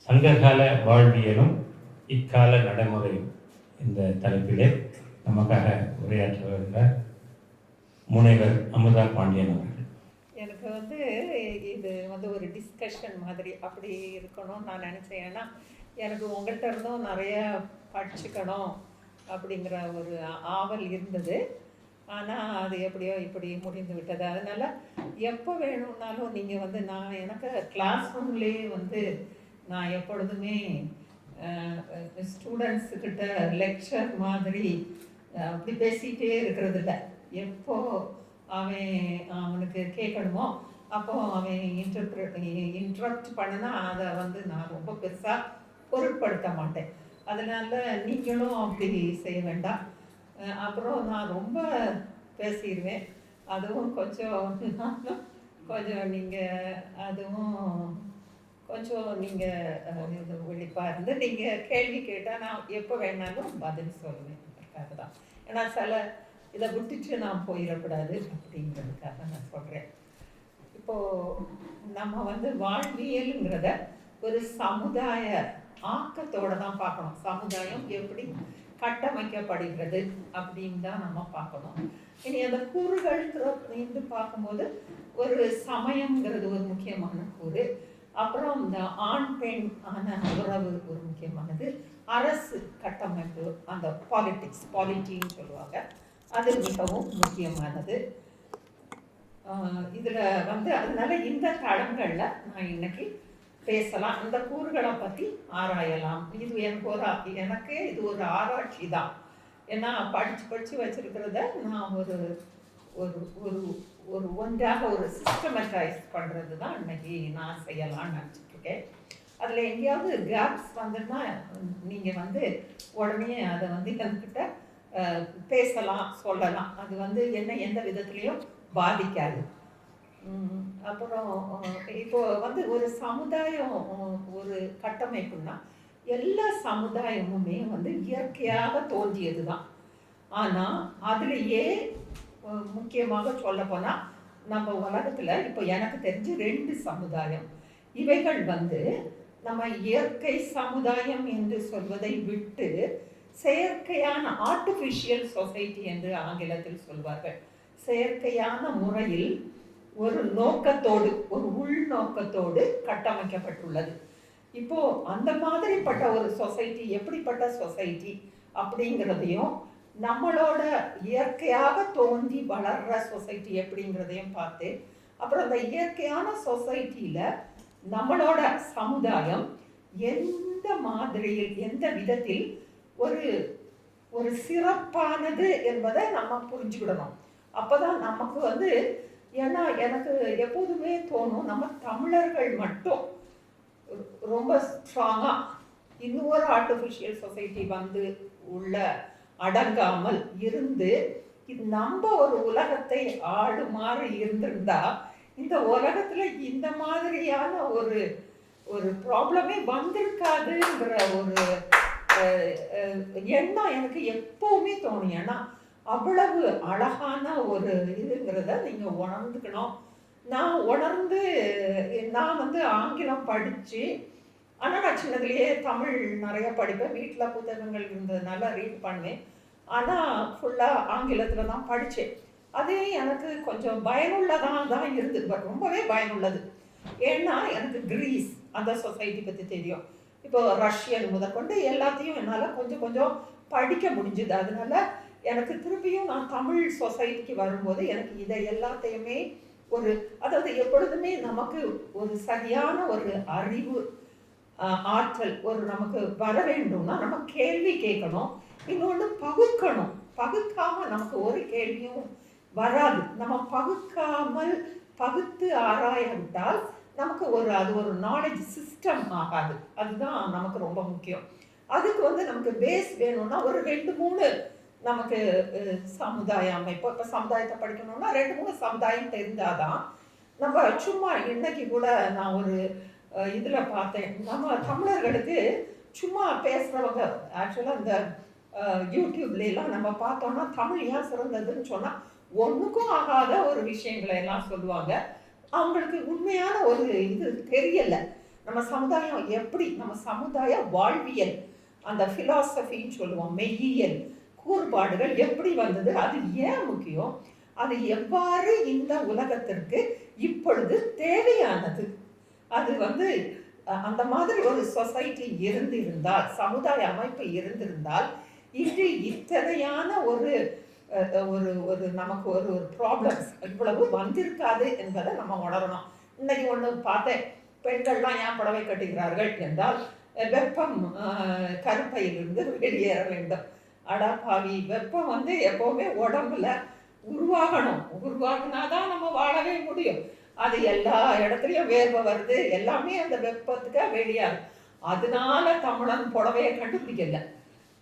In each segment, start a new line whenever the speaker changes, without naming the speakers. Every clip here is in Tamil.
சங்ககால வாழ்வியலும் இக்கால நடைமுறையும் இந்த தலைப்பிலே நமக்காக உரையாற்ற வருகிறார் முனைவர் அமுதா பாண்டியன் அவர்கள்.
எனக்கு இது ஒரு டிஸ்கஷன் மாதிரி அப்படி இருக்கணும்னு நான் நினச்சேன். ஏன்னா எனக்கு உங்கள்கிட்ட இருந்தும் நிறைய படிச்சுக்கணும் அப்படிங்கிற ஒரு ஆவல் இருந்தது. ஆனால் அது எப்படியோ இப்படி முடிந்து விட்டது. அதனால் எப்போ வேணும்னாலும் நீங்கள் நான் எனக்கு கிளாஸ் ரூம்லேயே நான் எப்பொழுதுமே ஸ்டூடெண்ட்ஸுக்கிட்ட லெக்சர் மாதிரி அப்படி பேசிகிட்டே இருக்கிறதில்ல. எப்போ அவனுக்கு கேட்கணுமோ அப்போ அவன் இன்ட்ரப்ட் பண்ணினா அதை நான் ரொம்ப பெருசாக பொருட்படுத்த மாட்டேன். அதனால் நீங்களும் அப்படி செய்ய வேண்டாம். அப்புறம் நான் ரொம்ப பேசிடுவேன். அதுவும் கொஞ்சம் நீங்கள் அதுவும் கொஞ்சம் நீங்கள் விழிப்பாக இருந்து நீங்கள் கேள்வி கேட்டால் நான் எப்போ வேணாலும் பதில் சொல்லுவேன். அதுக்காக தான். ஏன்னா சில இதை விட்டுட்டு நான் போயிடக்கூடாது அப்படிங்கிறதுக்காக நான் சொல்கிறேன். இப்போது நம்ம வாழ்வியலுங்கிறத ஒரு சமுதாய ஆக்கத்தோடு தான் பார்க்கணும். சமுதாயம் எப்படி கட்டமைக்கப்படுகிறது அப்படின்னு தான் நம்ம பார்க்கணும். இனி அந்த கூறுகள்ங்கிறது பார்க்கும்போது ஒரு சமயங்கிறது ஒரு முக்கியமான கூறு. அப்புறம் இந்த ஆண் பெண் ஆன உறவு ஒரு முக்கியமானது. அரசு கட்டமைப்பு, அந்த பாலிட்டின்னு சொல்லுவாங்க, அது மிகவும் முக்கியமானது. இதில் அதனால இந்த தளங்களில் நான் இன்னைக்கு பேசலாம். இந்த கூறுகளை பற்றி ஆராயலாம். இது எனக்கு இது ஒரு ஆராய்ச்சி தான். ஏன்னா படித்து வச்சிருக்கிறத நான் ஒரு ஒரு ஒரு ஒன்றாக ஒரு சிஸ்டமேட்டைஸ் பண்ணுறது தான் இன்னைக்கு நான் செய்யலாம்னு நினச்சிட்ருக்கேன். அதில் எங்கேயாவது கேப்ஸ் வந்துன்னா நீங்கள் உடனே அதை என்கிட்ட பேசலாம், சொல்லலாம். அது என்ன எந்த விதத்துலேயும் பாதிக்காது. அப்புறம் இப்போ ஒரு சமுதாயம் ஒரு கட்டமைப்புன்னா எல்லா சமுதாயமுமே இயற்கையாக தோன்றியது தான். ஆனால் அதுலேயே முக்கியமாக சொல்ல போனால் நம்ம உலகத்தில் இப்போ எனக்கு தெரிஞ்சு 2 சமுதாயம். இவைகள் நம்ம இயற்கை சமுதாயம் என்று சொல்வதை விட்டு செயற்கையான ஆர்டிஃபிஷியல் சொசைட்டி என்று ஆங்கிலத்தில் சொல்வார்கள். செயற்கையான முறையில் ஒரு நோக்கத்தோடு, ஒரு உள்நோக்கத்தோடு கட்டமைக்கப்பட்டுள்ளது. இப்போ அந்த மாதிரிப்பட்ட ஒரு சொசைட்டி எப்படிப்பட்ட சொசைட்டி அப்படிங்கிறதையும் நம்மளோட இயற்கையாக தோன்றி வளர்ற சொசைட்டி எப்படிங்கிறதையும் பார்த்து, அப்புறம் அந்த இயற்கையான சொசைட்டியில நம்மளோட சமுதாயம் எந்த மாதிரியில் எந்த விதத்தில் ஒரு ஒரு சிறப்பானது என்பதை நம்ம புரிஞ்சுக்கிடணும். அப்போதான் நமக்கு ஏன்னா எனக்கு எப்போதுமே தோணும், நம்ம தமிழர்கள் மட்டும் ரொம்ப ஸ்ட்ராங்காக இன்னொரு ஆர்டிஃபிஷியல் சொசைட்டி உள்ள அடங்காமல் இருந்து நம்ம ஒரு உலகத்தை ஆளுமாறு இருந்திருந்தா இந்த உலகத்துல இந்த மாதிரியான ஒரு ஒரு ப்ராப்ளமே வந்திருக்காதுங்கிற ஒரு எண்ணம் எனக்கு எப்பவுமே தோணும். ஏன்னா அவ்வளவு அழகான ஒரு இதுங்கிறத நீங்க உணர்ந்துக்கணும். நான் ஆங்கிலம் படிச்சு, ஆனால் நான் சின்னதுலேயே தமிழ் நிறைய படிப்பேன். வீட்டில் புத்தகங்கள் இருந்ததுனால ரீட் பண்ணேன். ஆனால் ஃபுல்லாக ஆங்கிலத்தில் தான் படித்தேன். அதே எனக்கு கொஞ்சம் பயனுள்ளதாக தான் இருந்தது. பட் ரொம்பவே பயனுள்ளது. ஏன்னா எனக்கு கிரீஸ் அந்த சொசைட்டி பற்றி தெரியும். இப்போ ரஷ்யன் முதற்கொண்டு எல்லாத்தையும் என்னால் கொஞ்சம் கொஞ்சம் படிக்க முடிஞ்சுது. அதனால எனக்கு திருப்பியும் நான் தமிழ் சொசைட்டிக்கு வரும்போது எனக்கு இதை எல்லாத்தையுமே அதாவது எப்பொழுதுமே நமக்கு ஒரு சரியான ஒரு அறிவு ஆற்றல் நமக்கு வர வேண்டும்னா நம்ம கேள்வி கேட்கணும். இன்னொன்று பகுக்கணும். பகுக்காம நமக்கு ஒரு கேள்வியும் வராது. நம்ம பகுத்து ஆராயவிட்டால் நமக்கு அது ஒரு நாலேஜ் சிஸ்டம் ஆகாது. அதுதான் நமக்கு ரொம்ப முக்கியம். அதுக்கு நமக்கு பேஸ் வேணும்னா ஒரு 2-3 நமக்கு சமுதாய அமைப்பு. இப்போ சமுதாயத்தை படிக்கணும்னா 2-3 சமுதாயம் தெரிஞ்சாதான் நம்ம சும்மா இன்னைக்கு கூட நான் ஒரு இதில் பார்த்தேன், நம்ம தமிழர்களுக்கு சும்மா பேசுகிறவங்க ஆக்சுவலாக இந்த யூடியூப்லாம் நம்ம பார்த்தோம்னா தமிழ் ஏன் சிறந்ததுன்னு சொன்னால் ஒன்றுக்கும் ஆகாத ஒரு விஷயங்களை எல்லாம் சொல்லுவாங்க. அவங்களுக்கு உண்மையான ஒரு இது தெரியலை. நம்ம சமுதாயம் எப்படி, நம்ம சமுதாய வாழ்வியல், அந்த ஃபிலாசபின்னு சொல்லுவோம், மெய்யியல் கூறுபாடுகள் எப்படி வந்தது, அது ஏன் முக்கியம், அது எவ்வாறு இந்த உலகத்திற்கு இப்பொழுது தேவையானது, அது வந்து அந்த மாதிரி ஒரு சொசைட்டி இருந்திருந்தால், சமுதாய அமைப்பு இருந்திருந்தால் இன்று இத்தனையான ஒரு ஒரு ஒரு நமக்கு ஒரு ஒரு ப்ராப்ளம்ஸ் இவ்வளவு வந்திருக்காது என்பதை நம்ம உணரணும். இன்னைக்கு ஒன்று பார்த்தேன், பெண்கள்லாம் ஏன் புடவை கட்டுகிறார்கள் என்றால் வெப்பம் கருப்பையிலிருந்து வெளியேற வேண்டும். அடாப்பாவி, வெப்பம் வந்து எப்பவுமே உடம்புல உருவாகணும், உருவாகினாதான் நம்ம வாழவே முடியும். அது எல்லா இடத்துலையும் வேர்வை வருது, எல்லாமே அந்த வெப்பத்துக்கு வெளியாது. அதனால தமிழன் புடவையை கண்டுபிடிக்கல.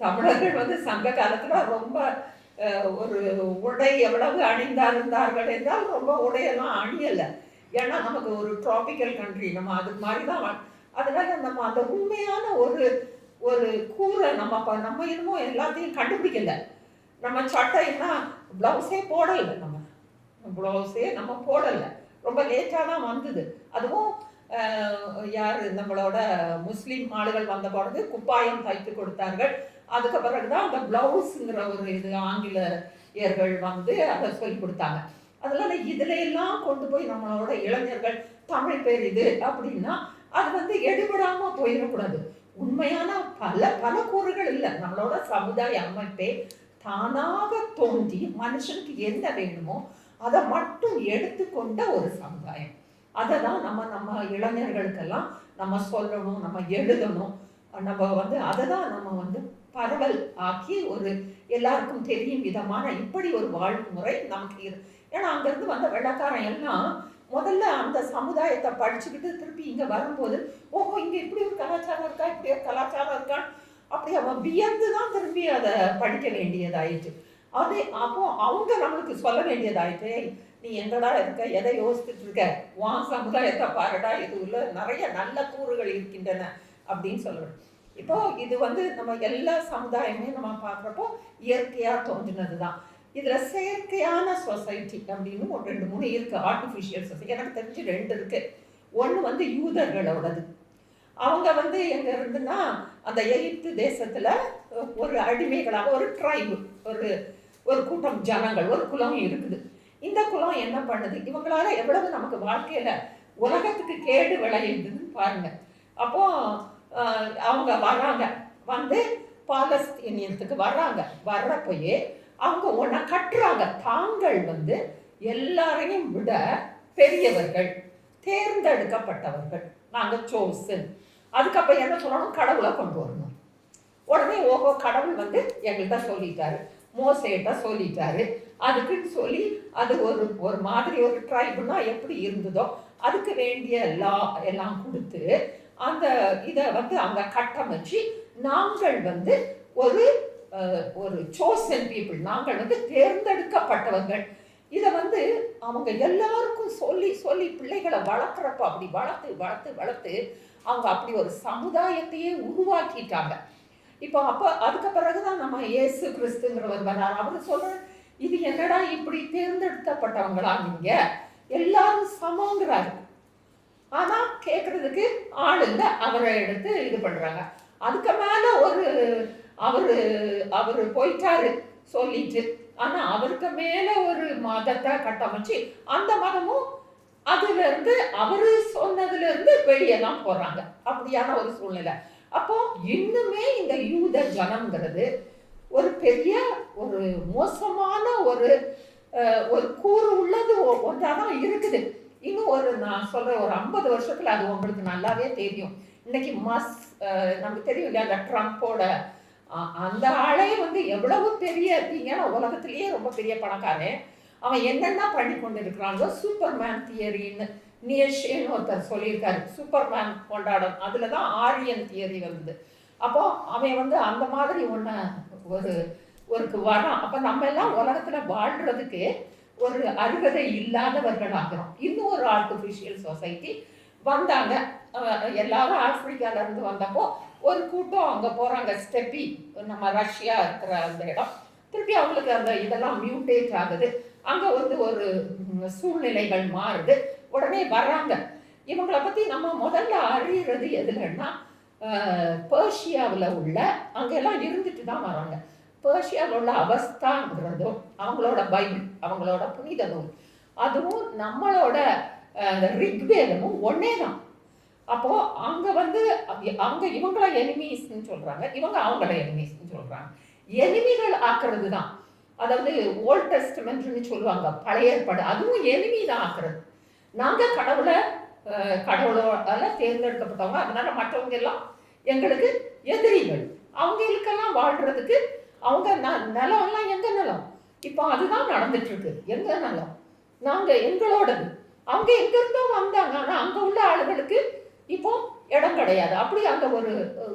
தமிழர்கள் வந்து சங்க காலத்துல ரொம்ப ஒரு உடை எவ்வளவு அணிந்தார்கள் என்றால் ரொம்ப உடையெல்லாம் அணியலை. ஏன்னா நமக்கு ஒரு டிராபிக்கல் கண்ட்ரி, நம்ம அது மாதிரி தான். அதனால நம்ம அந்த உண்மையான ஒரு ஒரு கூரை நம்ம இன்னமும் எல்லாத்தையும் கண்டுபிடிக்கல. நம்ம சட்டைன்னா பிளவுஸே போடலை, நம்ம பிளவுஸே நம்ம போடலை, ரொம்ப லேட்டாக தான் வந்தது. அதுவும் யார் நம்மளோட முஸ்லீம் ஆளுகள் வந்த பிறகு குப்பாயம் தைத்து கொடுத்தார்கள். அதுக்கு பிறகுதான் அந்த பிளவுஸுங்கிற ஒரு இது ஆங்கிலேயர்கள் வந்து அதை சொல்லி கொடுத்தாங்க. அதனால இதுல எல்லாம் கொண்டு போய் நம்மளோட இளைஞர்கள் தமிழ் பேர் இது அப்படின்னா அது வந்து எடுபடாம போயிடக்கூடாது. உண்மையான பல பல கூறுகள் இல்லை, நம்மளோட சமுதாய அமைப்பே தானாக தோன்றி மனுஷனுக்கு என்ன வேணுமோ அதை மட்டும் எடுத்துக்கொண்ட ஒரு சமுதாயம். அதை தான் நம்ம இளைஞர்களுக்கெல்லாம் நம்ம சொல்லணும், நம்ம எழுதணும், நம்ம வந்து அதை தான் நம்ம வந்து பரவல் ஆக்கி ஒரு எல்லாருக்கும் தெரியும் விதமான இப்படி ஒரு வாழ்வு முறை நமக்கு ஏன்னா அங்கிருந்து வந்த வெள்ளக்காரன் எல்லாம் முதல்ல அந்த சமுதாயத்தை படிச்சுக்கிட்டு திருப்பி இங்க வரும்போது ஓஹோ இங்க இப்படி ஒரு கலாச்சாரம் இருக்கா, இப்படி ஒரு கலாச்சாரம் இருக்கா, அப்படி அவன் வியந்து தான் திரும்பி அதை படிக்க வேண்டியதாயிடுச்சு. அதே அப்போ அவங்க நம்மளுக்கு சொல்ல வேண்டியதாயிட்டு, நீ எங்கடா இருக்க, எதை யோசிச்சுட்டு இருக்க, உன் சமுதாயத்தை பாருடா, இது உள்ள நிறைய நல்ல கூறுகள் இருக்கின்றன அப்படின்னு சொல்லணும். இப்போ இது வந்து நம்ம எல்லா சமுதாயமே நம்ம பார்க்குறப்போ இயற்கையா தோன்றினது தான். இதுல செயற்கையான சொசைட்டி அப்படின்னு ஒரு 2-3 இருக்கு, ஆர்டிஃபிஷியல் சொசைட்டி. எனக்கு தெரிஞ்சு 2 இருக்கு. ஒன்று வந்து யூதர்களோடது. அவங்க வந்து எங்க இருந்துன்னா அந்த எகிப்து தேசத்துல ஒரு அடிமைகளாக ஒரு ட்ரைபு, ஒரு ஒரு கூட்டம் ஜனங்கள், ஒரு குலம் இருக்குது. இந்த குலம் என்ன பண்ணுது, இவங்களால எவ்வளவு நமக்கு வாழ்க்கையில உலகத்துக்கு கேடு விளையுதுன்னு பாருங்க. அப்போ அவங்க வர்றாங்க, வந்து பாலஸ்தீனியத்துக்கு வர்றாங்க. வர்றப்போயே அவங்க ஒன்றை கட்டுறாங்க, தாங்கள் வந்து எல்லாரையும் விட பெரியவர்கள், தேர்ந்தெடுக்கப்பட்டவர்கள், நாங்கள் சோசன். அதுக்கப்புறம் என்ன சொல்லணும், கடவுளை கொண்டு வரணும். உடனே ஓஹோ கடவுள் வந்து எங்கள்கிட்ட சொல்லிட்டாரு, மோசேட்ட சொல்லிட்டாரு, அதுக்குன்னு சொல்லி அது ஒரு மாதிரி ஒரு ட்ரைபுனா எப்படி இருந்ததோ அதுக்கு வேண்டிய எல்லாம் கொடுத்து அந்த இதை வந்து அவங்க கட்டமைச்சு நாங்கள் வந்து ஒரு ஒரு சோசன் பீப்புள், நாங்கள் வந்து தேர்ந்தெடுக்கப்பட்டவர்கள். இதை வந்து அவங்க எல்லாருக்கும் சொல்லி சொல்லி பிள்ளைகளை வளர்க்குறப்ப அப்படி வளர்த்து வளர்த்து வளர்த்து அவங்க அப்படி ஒரு சமுதாயத்தையே உருவாக்கிட்டாங்க. இப்போ அப்போ அதுக்கு பிறகுதான் நம்ம இயேசு கிறிஸ்துங்கிறவர் வர்றார். அவர் சொல்ற இது என்னடா இப்படி தேர்ந்தெடுக்கப்பட்டவங்களா நீங்க, எல்லாரும் சமங்கிறாரு. ஆனா கேட்கறதுக்கு ஆள் இல்லை, அவரை எடுத்து இது பண்றாங்க. அதுக்கு மேல ஒரு அவரு போயிட்டாரு சொல்லிட்டு, ஆனா அவருக்கு மேல ஒரு மதத்தை கட்டமைச்சு அந்த மதமும் அதுல இருந்து அவரு சொன்னதுல இருந்து வெளியெல்லாம் போறாங்க. அப்படியான ஒரு சூழ்நிலை. அப்போ இன்னுமே இந்த யூத ஜனம்ங்கிறது ஒரு பெரிய ஒரு மோசமான ஒரு கூறு உள்ளது ஒன்றாதான் இருக்குது. இன்னும் நான் சொல்றேன், ஒரு 50 வருஷத்துல அது உங்களுக்கு நல்லாவே தெரியும். இன்னைக்கு நமக்கு தெரியும் இல்லையா, அந்த ட்ரம்போட அந்த ஆளே வந்து எவ்வளவு பெரிய தீங்கன்னா உலகத்திலேயே ரொம்ப பெரிய பணக்காரன். அவன் என்னென்ன பண்ணி கொண்டு இருக்கிறாங்களோ, சூப்பர்மேன் தியரின்னு நியேஷேன்னு ஒருத்தர் சொல்லியிருக்காரு. சூப்பர்மேன் கொண்டாடம், அதுலதான் ஆரியன் தியரி வந்தது. அப்போ அவன் வந்து அந்த மாதிரி ஒருக்கு வரான். அப்ப நம்ம எல்லாம் உலகத்துல வாழ்றதுக்கு ஒரு அருகதை இல்லாதவர்கள் ஆகிறோம். இன்னும் ஒரு ஆர்டிஃபிஷியல் சொசைட்டி வந்தாங்க. எல்லாரும் ஆப்பிரிக்கால இருந்து வந்தப்போ ஒரு கூட்டம் அங்க போறாங்க, ஸ்டெப்பி, நம்ம ரஷ்யா இருக்கிற அந்த இடம். திருப்பி அவங்களுக்கு அந்த இதெல்லாம் மியூட்டேட் ஆகுது, அங்க வந்து ஒரு சூழ்நிலைகள் மாறுது. உடனே வர்றாங்க, இவங்களை பற்றி நம்ம முதல்ல அறியறது எதுலன்னா பேர்ஷியாவில் உள்ள அங்கெல்லாம் இருந்துட்டு தான் வராங்க. பேர்ஷியாவில் உள்ள அவஸ்தாங்கிறதும் அவங்களோட பைபிள், அவங்களோட புனித நூல், அதுவும் நம்மளோட ரிக்வேதமும் ஒன்னே தான். அப்போ அங்க வந்து அவங்க இவங்கள எனிமீஸ்ன்னு சொல்றாங்க, இவங்க அவங்கள எனிமீஸ்ன்னு சொல்றாங்க. எனிமிகள் ஆக்குறது தான், அதாவது ஓல்ட் டெஸ்டமெண்ட்னு சொல்லுவாங்க, பழைய ஏற்பாடு, அதுவும் எனிமி தான் ஆக்குறது. நாங்க கடவுளால தேர்ந்தெடுக்கப்பட்டவங்க, அதனால மற்றவங்க எல்லாம் எங்களுக்கு எதிரிகள். அவங்களுக்கெல்லாம் வாழ்றதுக்கு அவங்க நிலம் எல்லாம் எங்க நிலம், இப்போ அதுதான் நடந்துட்டு இருக்கு. எங்க நிலம் நாங்க எங்களோடது, அவங்க எங்க இருந்தோ வந்தாங்க, ஆனா அங்க உள்ள ஆளுகளுக்கு இப்போ இடம் கிடையாது. அப்படி அந்த ஒரு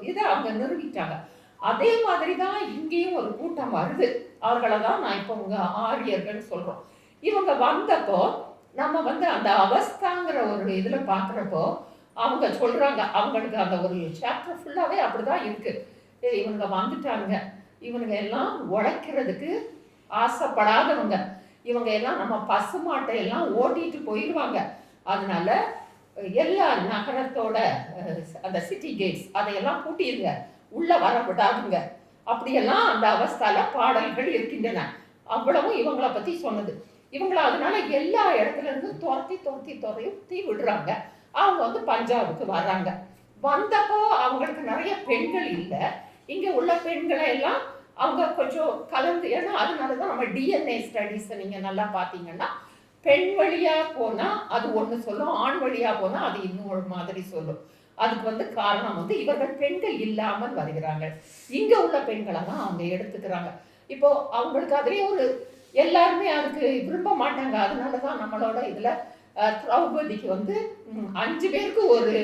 இதை அவங்க நிறுவிட்டாங்க. அதே மாதிரி தான் இங்கேயும் ஒரு கூட்டம் வருது. அவர்களை தான் நான் இப்போ உங்க ஆரியர்கள் சொல்றோம். இவங்க வந்தப்போ நம்ம வந்து அந்த அவஸ்தாங்கிற ஒரு இதுல பாக்குறப்போ அவங்க சொல்றாங்க, அவங்களுக்கு அந்த ஒரு சாப்டர் ஃபுல்லாவே அப்படிதான் இருக்கு. இவங்க வந்துட்டாங்க, இவங்க எல்லாம் உழைக்கிறதுக்கு ஆசைப்படாதவங்க, இவங்க எல்லாம் நம்ம பசுமாட்டை எல்லாம் ஓட்டிட்டு போயிடுவாங்க. அதனால எல்லா நகரத்தோட அந்த சிட்டி கேட்ஸ் அதையெல்லாம் பூட்டிடுங்க, உள்ள வர விடாதுங்க. அப்படியெல்லாம் அந்த அவஸ்தால பாடல்கள் இருக்கின்றன. அவ்வளவும் இவங்களை பத்தி சொன்னது. இவங்களை அதனால எல்லா இடத்துல இருந்து துரத்தி விடுறாங்க. அவங்க வந்து பஞ்சாபுக்கு வர்றாங்க. வந்தப்போ அவங்களுக்கு நிறைய பெண்கள் இல்லை. இங்க உள்ள பெண்களை எல்லாம் அவங்க கொஞ்சம் கலந்து, ஏன்னா அதனாலதான் நம்ம டிஎன்ஏ ஸ்டடீஸ் நீங்க நல்லா பாத்தீங்கன்னா பெண் வழியா போனா அது ஒண்ணு சொல்லும், ஆண் வழியா போனா அது இன்னொரு மாதிரி சொல்லும். அதுக்கு வந்து காரணம் வந்து இவர்கள் பெண்கள் இல்லாமல் வருகிறாங்க. இங்க உள்ள பெண்களை தான் அவங்க எடுத்துக்கிறாங்க. இப்போ அவங்களுக்கு அதுலயே ஒரு எல்லாருமே அதுக்கு விரும்ப மாட்டாங்க. அதனாலதான் நம்மளோட இதுல திரௌபதிக்கு வந்து 5 பேருக்கு ஒரு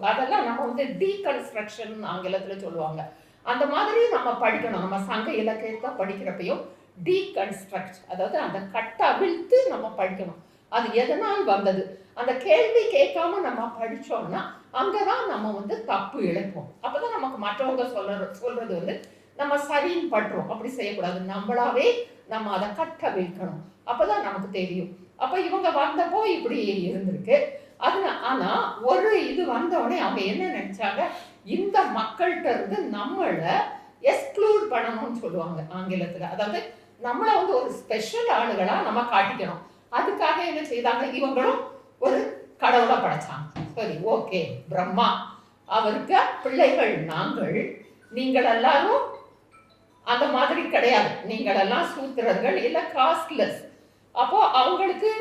அதெல்லாம் நம்ம வந்து டீகன்ஸ்ட்ரக்ஷன் ஆங்கிலத்துல சொல்லுவாங்க. அந்த மாதிரி நம்ம படிக்கணும். நம்ம சங்க இலக்கியத்தை படிக்கிறப்பையும் டீகன்ஸ்ட்ரக்ட், அதாவது அந்த கட்டை அவிழ்த்து நம்ம படிக்கணும். அது எதனால் வந்தது, அந்த கேள்வி கேட்காம நம்ம படிச்சோம்னா அங்கதான் நம்ம வந்து தப்பு இழைப்போம். அப்பதான் நமக்கு மற்றவங்க சொல்றது வந்து நம்ம சரின்னு பண்றோம். அப்படி செய்யக்கூடாது, நம்மளாவே நம்ம அதை கட்ட வைக்கணும். அப்பதான் நமக்கு தெரியும். அப்ப இவங்க வந்தப்போ இப்படி இருந்திருக்கு. ஆனா ஒரு இது வந்த உடனே அவங்க என்ன நினைச்சாங்க, இந்த மக்கள்கிட்ட இருந்து நம்மளை எக்ஸ்க்ளூட் பண்ணணும்னு சொல்லுவாங்க ஆங்கிலத்துல. அதாவது நம்மளை வந்து ஒரு ஸ்பெஷல் ஆளுகளா நம்ம காட்டிக்கணும். அதுக்காக என்ன செய்தாங்க, இவங்களும் ஒரு கடவுளை படைச்சாங்க. சரி, ஓகே, பிரம்மா, அவருக்கு பிள்ளைகள் நாங்கள், நீங்கள் எல்லாரும் அந்த மாதிரி கிடையாது, நீங்கள் எல்லாம் சூத்திரர்கள் இல்ல காஸ்ட்லெஸ். அப்போ அவங்களுக்கு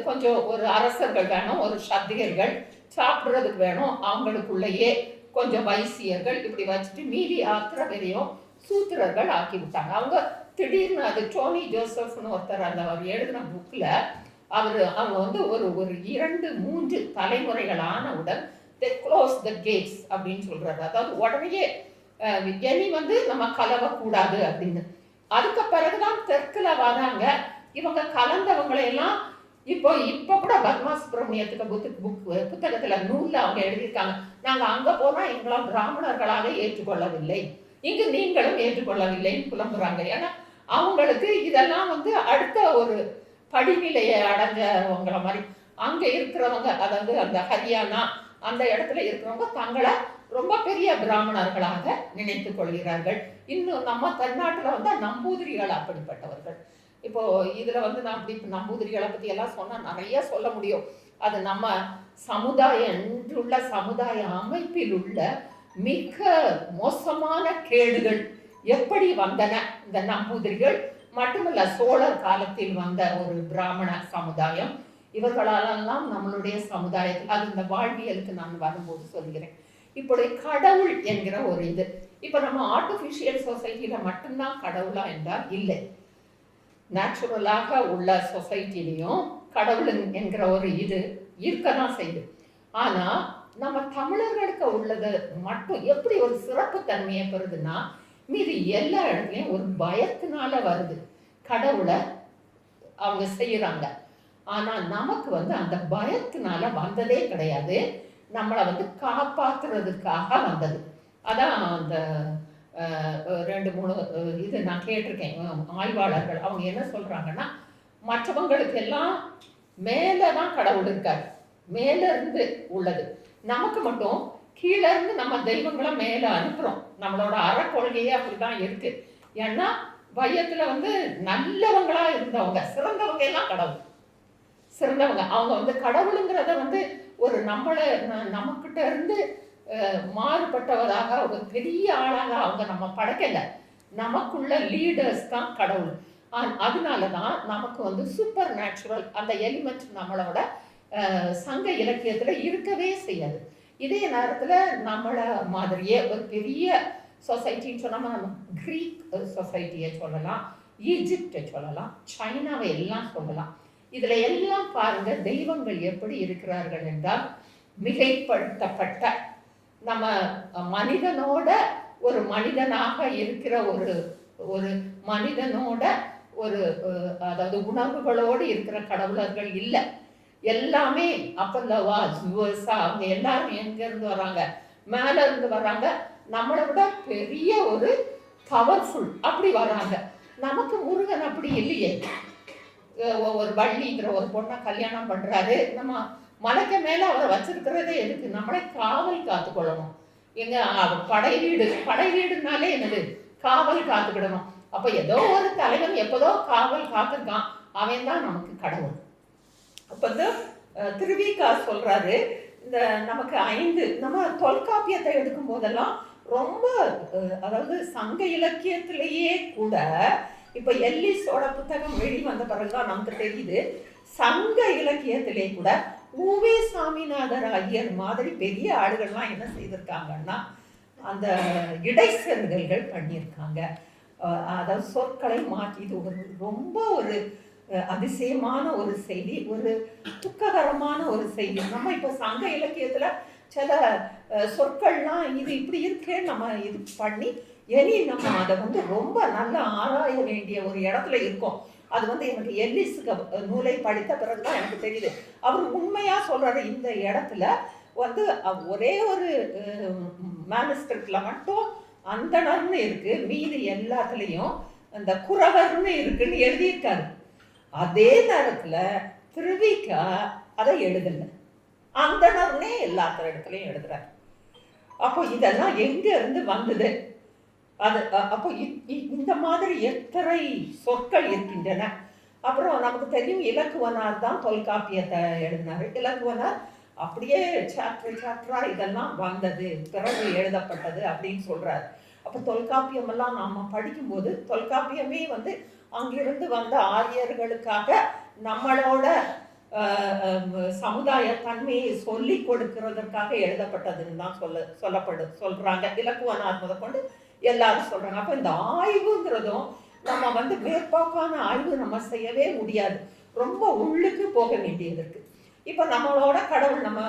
கொஞ்சம் ஒரு அரசர்கள் வேணும், ஒரு சத்திரியர்கள் சாப்பிடுறதுக்கு வேணும், அவங்களுக்குள்ளேயே கொஞ்சம் வைசியர்கள் இப்படி வச்சுட்டு மீதி அத்தனை பேரையும் சூத்திரர்கள் ஆக்கி விட்டாங்க. அவங்க திடீர்னு அது டோனி ஜோசப்னு ஒருத்தர் அந்த அவர் எழுதின புக்ல அவங்க வந்து ஒரு 2-3 தலைமுறைகளானவுடன் they close the gates அப்படின்னு சொல்றாரு. அதாவது உடனே இனி வந்து நம்ம கலவக்கூடாது அப்படின்னு. அதுக்கு பிறகுதான் தெற்குல வராங்க இவங்க. கலந்தவங்களை எல்லாம் இப்போ கூட பத்மா சுப்பிரமணியத்துக்கு புத்தகத்துல நூல்ல அவங்க எழுதியிருக்காங்க, நாங்க அங்க போனா எங்களாம் பிராமணர்களாக ஏற்றுக்கொள்ளவில்லை, இங்கு நீங்களும் ஏற்றுக்கொள்ளவில்லைன்னு புலம்புறாங்க. ஏன்னா அவங்களுக்கு இதெல்லாம் வந்து அடுத்த ஒரு படிநிலையை அடைஞ்சவங்கள மாதிரி. அங்க இருக்கிறவங்க, அதாவது அந்த ஹரியானா அந்த இடத்துல இருக்கிறவங்க தங்களை ரொம்ப பெரிய பிராமணர்களாக நினைத்துக் கொள்கிறார்கள். இன்னும் நம்ம தென்னாட்டுல வந்து நம்பூதிரிகள் அப்படிப்பட்டவர்கள். இப்போ இதுல வந்து நான் அப்படி நம்பூதிரிகளை பத்தி எல்லாம் சொன்னா நிறைய சொல்ல முடியும். அது நம்ம சமுதாயம் என்றுள்ள சமுதாய அமைப்பில் உள்ள மிக மோசமான கேடுகள் எப்படி வந்தன. இந்த நம்பூதிரிகள் மட்டுமல்ல, சோழர் காலத்தில் வந்த ஒரு பிராமண சமுதாயம், இவர்களாலெல்லாம் நம்மளுடைய சமுதாயத்தில், அது இந்த வாழ்வியலுக்கு நான் வரும்போது சொல்கிறேன். இப்படி கடவுள் என்கிற ஒரு இது, இப்ப நம்ம ஆர்டிபிஷியல் சொசைட்டில மட்டும்தான் கடவுளா என்றால் இல்லை, நேச்சுரலாக உள்ள சொசைட்டிலையும் கடவுள் என்கிற ஒரு இது இருக்கதான் செய்யுது. ஆனா நம்ம தமிழர்களுக்கு உள்ளது மட்டும் எப்படி ஒரு சிறப்பு தன்மையை பெறுதுன்னா, மீது எல்லா இடத்துலையும் ஒரு பயத்தினால வருது. கடவுளை அவங்க செய்யறாங்க, ஆனா நமக்கு வந்து அந்த பயத்தினால வந்ததே கிடையாது, நம்மளை வந்து காப்பாத்துறதுக்காக வந்தது. அதான் அந்த 2-3 இது நான் கேட்டிருக்கேன் ஆய்வாளர்கள். அவங்க என்ன சொல்றாங்கன்னா, மற்றவங்களுக்கு எல்லாம் மேலே தான் கடவுள் இருக்காரு, மேல இருந்து உள்ளது. நமக்கு மட்டும் கீழே இருந்து நம்ம தெய்வங்களை மேலே அனுப்புகிறோம். நம்மளோட அறக்கொள்கையே அப்படிதான் இருக்கு. ஏன்னா வையத்துல நல்லவங்களா இருந்தவங்க, சிறந்தவங்க எல்லாம் கடவுள். சிறந்தவங்க அவங்க கடவுளுங்கிறத ஒரு நமக்கிட்ட இருந்து மாறுபட்டவராக ஒரு பெரிய ஆளாக அவங்க நம்ம படைக்கல. நமக்குள்ள லீடர்ஸ் தான் கடவுள். அதனாலதான் நமக்கு சூப்பர் நேச்சுரல் அந்த எலிமெண்ட் நம்மளோட சங்க இலக்கியத்துல இருக்கவே செய்யாது. இதே நேரத்துல நம்மள மாதிரியே ஒரு பெரிய சொசைட்டின்னு சொன்னா நம்ம கிரீக் சொசைட்டியை சொல்லலாம், ஈஜிப்டை சொல்லலாம், சைனாவை எல்லாம் சொல்லலாம். இதுல எல்லாம் பாருங்க தெய்வங்கள் எப்படி இருக்கிறார்கள் என்றால் மிகைப்படுத்தப்பட்ட நம்ம மனிதனோட ஒரு மனிதனாக இருக்கிற ஒரு மனிதனோட அதாவது உணர்வுகளோடு இருக்கிற கடவுளர்கள் இல்லை. எல்லாமே அப்பல்லவா ஜுவர்ஸா அவங்க எல்லாரும் எங்க இருந்து வராங்க, மேல இருந்து வராங்க, நம்மளை விட பெரிய ஒரு பவர்ஃபுல் அப்படி வராங்க. நமக்கு முருகன் அப்படி இல்லையே. ஒரு வள்ளிங்கிற ஒரு பொண்ணை கல்யாணம் பண்றாரு, நம்ம மலைக்கு மேல அவரை வச்சிருக்கிறதே எதுக்கு? நம்மளை காவல் காத்துக்கொள்ளணும். எங்க படை வீடுனாலே என்னது? காவல் காத்துக்கிடணும். அப்ப ஏதோ ஒரு தலைவன் எப்பதோ காவல் காத்திருக்கான், அவன் தான் நமக்கு கடவுள். அப்ப திருவிக்கா சொல்றாரு, இந்த நமக்கு 5 நம்ம தொல்காப்பியத்தை எடுக்கும் போதெல்லாம் ரொம்ப அதாவது சங்க இலக்கியத்திலேயே கூட இப்ப எல்லிஸோட புத்தகம் வெளிவந்த பிறகுதான் நமக்கு தெரியுது, சங்க இலக்கியத்திலே கூட ஊவே சாமிநாதர் ஐயர் மாதிரி பெரிய ஆளுகள்லாம் என்ன செய்திருக்காங்கன்னா அந்த இடைச்செருகல்கள் பண்ணியிருக்காங்க. அதாவது சொற்களை மாற்றி இது ரொம்ப ஒரு அதிசயமான ஒரு செய்தி, ஒரு துக்ககரமான ஒரு செய்தி. நம்ம இப்ப சங்க இலக்கியத்துல சில சொற்கள்லாம் இது இப்படி இருக்கே நம்ம இது பண்ணி இனி நம்ம அதை ரொம்ப நல்லா ஆராய வேண்டிய ஒரு இடத்துல இருக்கோம். அது எனக்கு எல்லிஸுக்கு நூலை படித்த பிறகுதான் எனக்கு தெரியுது. அவர் உண்மையா சொல்றாரு, இந்த இடத்துல ஒரே ஒரு மேனுஸ்கிரிப்ட்ல மட்டும் அந்தணர்னு இருக்கு, மீது எல்லாத்துலயும் அந்த குறவர்னு இருக்குன்னு எழுதியிருக்காரு. அதே நேரத்துல திருவிக்கா அதை எழுதல, அந்தணர்னே எல்லா இடத்துலயும் எழுதுறாரு. அப்போ இதெல்லாம் எங்க இருந்து வந்தது? அது அப்போ இந்த மாதிரி எத்தனை சொற்கள் இருக்கின்றன. அப்புறம் நமக்கு தெரியும் இலக்குவனார் தான் தொல்காப்பியத்தை எழுதினாரு. இலக்குவனார் அப்படியே சாப்டரா இதெல்லாம் வந்தது, பிறகு எழுதப்பட்டது அப்படின்னு சொல்றாரு. அப்போ தொல்காப்பியம் எல்லாம் நாம படிக்கும்போது தொல்காப்பியமே அங்கிருந்து வந்த ஆரியர்களுக்காக நம்மளோட சமுதாய தன்மையை சொல்லி கொடுக்கிறதற்காக எழுதப்பட்டதுன்னு தான் சொல்றாங்க. இலக்குவனார் முதற்கொண்டு எல்லாரும் சொல்றாங்க. அப்ப இந்த ஆய்வுங்கிறதும் நம்ம மேற்போக்கான ஆய்வு நம்ம செய்யவே முடியாது, ரொம்ப உள்ளுக்கு போக வேண்டியது இருக்கு. இப்ப நம்மளோட கடவுள் நம்ம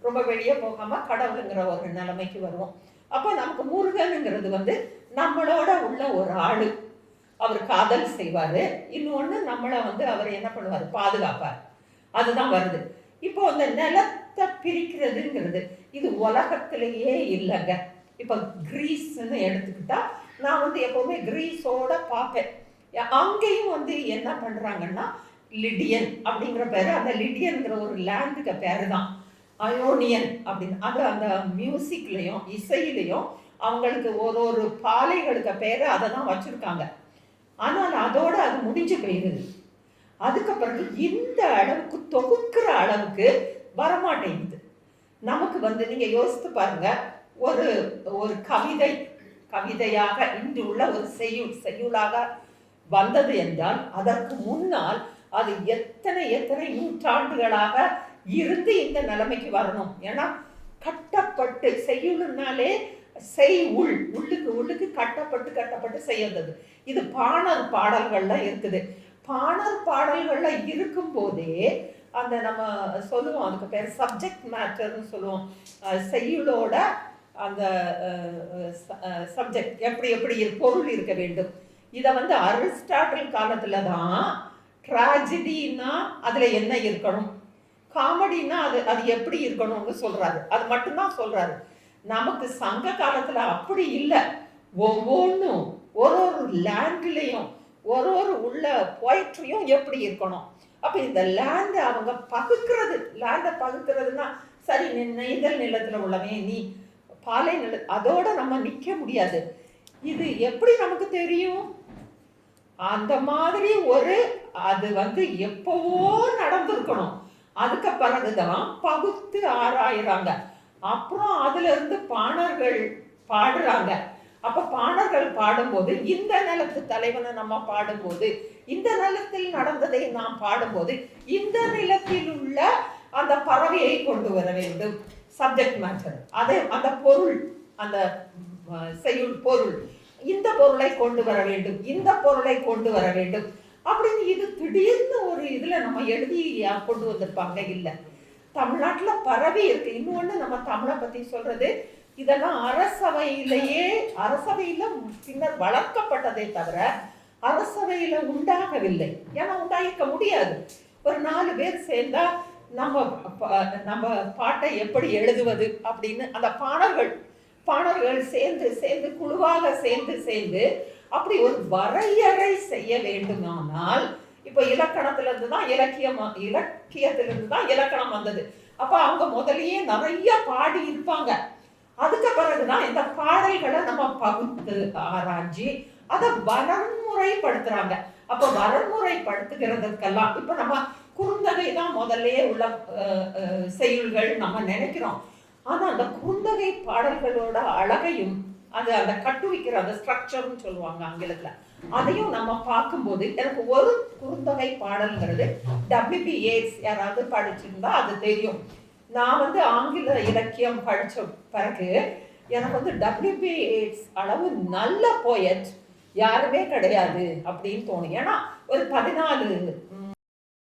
ரொம்ப வெளியே போகாம கடவுளுங்கிற ஒரு நிலைமைக்கு வருவோம். அப்ப நமக்கு முருகனுங்கிறது நம்மளோட உள்ள ஒரு ஆளு. அவர் காதல் செய்வாரு, இன்னொன்னு நம்மளை அவர் என்ன பண்ணுவாரு, பாதுகாப்பார். அதுதான் வருது. இப்போ அந்த நிலத்தை பிரிக்கிறதுங்கிறது இது உலகத்திலேயே இல்லைங்க. இப்ப கிரீஸ்ன்னு எடுத்துக்கிட்டா நான் எப்பவுமே கிரீஸோட பார்ப்பேன். அங்கேயும் என்ன பண்றாங்கன்னா லிடியன் அப்படிங்கிற பேரு, அந்த லிடியன்கிற ஒரு லேண்டுக்கு பேரு தான் அயோனியன் அப்படின்னு. அது அந்த மியூசிக்லயும் இசையிலையும் அவங்களுக்கு ஒரு பாலைகளுக்கு பேரு அதை தான் வச்சிருக்காங்க. ஆனால் அதோட அது முடிஞ்சு போயிருது. அதுக்கு பிறகு இந்த அளவுக்கு தொகுக்கிற அளவுக்கு வரமாட்டேங்குது நமக்கு. நீங்க யோசித்து பாருங்க, ஒரு கவிதையாக இன்று உள்ள ஒரு செய்யுளாக வந்தது என்றால் அதற்கு முன்னால் அது எத்தனை நூற்றாண்டுகளாக இருந்து இந்த நிலைமைக்கு வரணும். ஏன்னா கட்டப்பட்டு செய்யுள்னாலே உள்ளுக்கு கட்டப்பட்டு செய்யறது. இது பாணர் பாடல்கள்ல இருக்குது. பாணர் பாடல்கள்ல இருக்கும் போதே அந்த நம்ம சொல்லுவோம், அதுக்கு பேர் சப்ஜெக்ட் மேட்டர்னு சொல்லுவோம். செய்யுளோட அந்த சப்ஜெக்ட் எப்படி பொருள் இருக்க வேண்டும். இதை அரிஸ்டாட்டில் காலத்துல தான் ட்ராஜடின்னா அதுல என்ன இருக்கணும், காமெடின்னா அது எப்படி இருக்கணும்னு சொல்றாரு. அது மட்டும்தான் சொல்றாரு. நமக்கு சங்க காலத்துல அப்படி இல்லை. ஒவ்வொன்றும் ஒரு லேண்ட்லயும் ஒரு ஒரு உள்ள போய்ட்ரியும் எப்படி இருக்கணும். அப்போ இந்த லேண்டை அவங்க பகுக்கிறது, லேண்டை பகுக்கிறதுனா சரி நெய்தல் நிலத்தில் உள்ளவன் நீ பாலை நில அதோட நம்ம நிற்க முடியாது. இது எப்படி நமக்கு தெரியும்? அந்த மாதிரி ஒரு அது எப்பவோ நடந்திருக்கணும். அதுக்கு பிறகுதான் பகுத்து ஆராயிறாங்க. அப்புறம் அதுல இருந்து பாணர்கள் பாடுறாங்க. அப்ப பாணர்கள் பாடும்போது இந்த நிலத்து தலைவனை நம்ம பாடும்போது, இந்த நிலத்தில் நடந்ததை நாம் பாடும்போது, இந்த நிலத்தில் உள்ள அந்த பறவையை கொண்டு வர வேண்டும். சப்ஜெக்ட் மேட்டர், அது அந்த பொருள், அந்த செய்யுள் பொருள், இந்த பொருளை கொண்டு வர வேண்டும், இந்த பொருளை கொண்டு வர வேண்டும் அப்படின்னு இது திடீர்னு ஒரு இதுல நம்ம எழுதி கொண்டு வந்திருப்பாங்க. இல்லை, தமிழ்நாட்டுல பரவி இருக்கு. இன்னொன்னு நம்ம தமிழை பத்தி சொல்றது, இதெல்லாம் அரசவையில பின்னர் வளர்க்கப்பட்டதே தவிர அரசவையில உண்டாகவில்லை. ஏன்னா உண்டாயிருக்க முடியாது. ஒரு 4 பேர் சேர்ந்தா நம்ம பாட்டை எப்படி எழுதுவது அப்படின்னு அந்த பாணர்கள் சேர்ந்து குழுவாக சேர்ந்து அப்படி ஒரு வரையறை செய்ய வேண்டுமானால், இப்ப இலக்கணத்திலிருந்து தான் இலக்கியத்திலிருந்து தான் இலக்கணம் வந்தது. அப்ப அவங்க முதலியே நிறைய பாடி இருப்பாங்க. அதுக்கு பிறகுதான் இந்த பாடல்களை நம்ம பகுத்து ஆராய்ச்சி அதை வரன்முறைப்படுத்துறாங்க. அப்ப வரன்முறைப்படுத்துகிறதுக்கெல்லாம் இப்ப நம்ம குறுந்தகை தான் முதல்ல உள்ள செய்யுள்கள் நம்ம நினைக்கிறோம். ஆனா அந்த குறுந்தகை பாடல்களோட அழகையும் அந்த கட்டுவிக்கிற அந்த ஸ்ட்ரக்சர்னு சொல்லுவாங்க ஆங்கிலத்துல, அதையும் நம்ம பார்க்கும்போது எனக்கு ஒரு குறுந்தொகை பாடல்ங்கிறது WB Yeats யாராவது படிச்சிருந்தா அது தெரியும். நான் ஆங்கில இலக்கியம் படிச்ச பிறகு எனக்கு WB Yeats அளவு நல்ல போயட் யாருமே கிடையாது அப்படின்னு தோணும். ஏன்னா ஒரு 14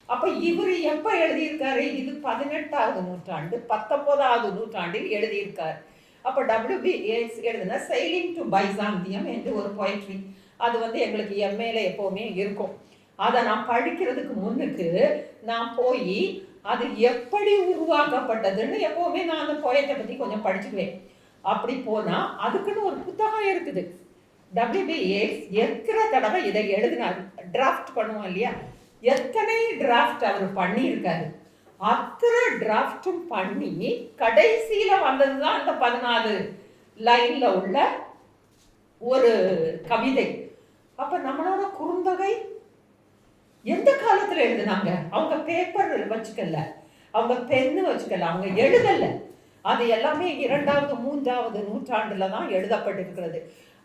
அப்ப இவரு எப்ப எழுதியிருக்காரு? இது 18வது நூற்றாண்டு 19வது நூற்றாண்டில் எழுதியிருக்காரு. அப்ப WB Yeats எழுதின செயிலிங் டு பைசாந்தியம் என்று ஒரு போயட்ரி, அது எங்களுக்கு MAல எப்பவுமே இருக்கும். அதை நான் படிக்கிறதுக்கு முன்னுக்கு நான் போய் அது எப்படி உருவாக்கப்பட்டதுன்னு எப்பவுமே நான் அந்த போயட்டை பத்தி கொஞ்சம் படிச்சுக்குவேன். அப்படி போனா அதுக்குன்னு ஒரு புத்தகம் இருக்குது. WB Yeats எத்தனை தடவை இதை எழுதினார், டிராஃப்ட் பண்ணுவோம் இல்லையா, எத்தனை டிராஃப்ட் அவர் பண்ணியிருக்காரு. அத்தனை டிராஃப்டும் பண்ணி கடைசியில வந்ததுதான் அந்த 14 லைன்ல உள்ள ஒரு கவிதை. அப்ப நம்மளோட குறுந்தொகை எந்த காலத்துல எழுதினாங்க? அவங்க பேப்பர் வச்சுக்கல, அவங்க பென்னு வச்சுக்கல, அவங்க எழுதல. அது எல்லாமே 2வது 3வது நூற்றாண்டுல தான் எழுதப்பட்டிருக்கிறது.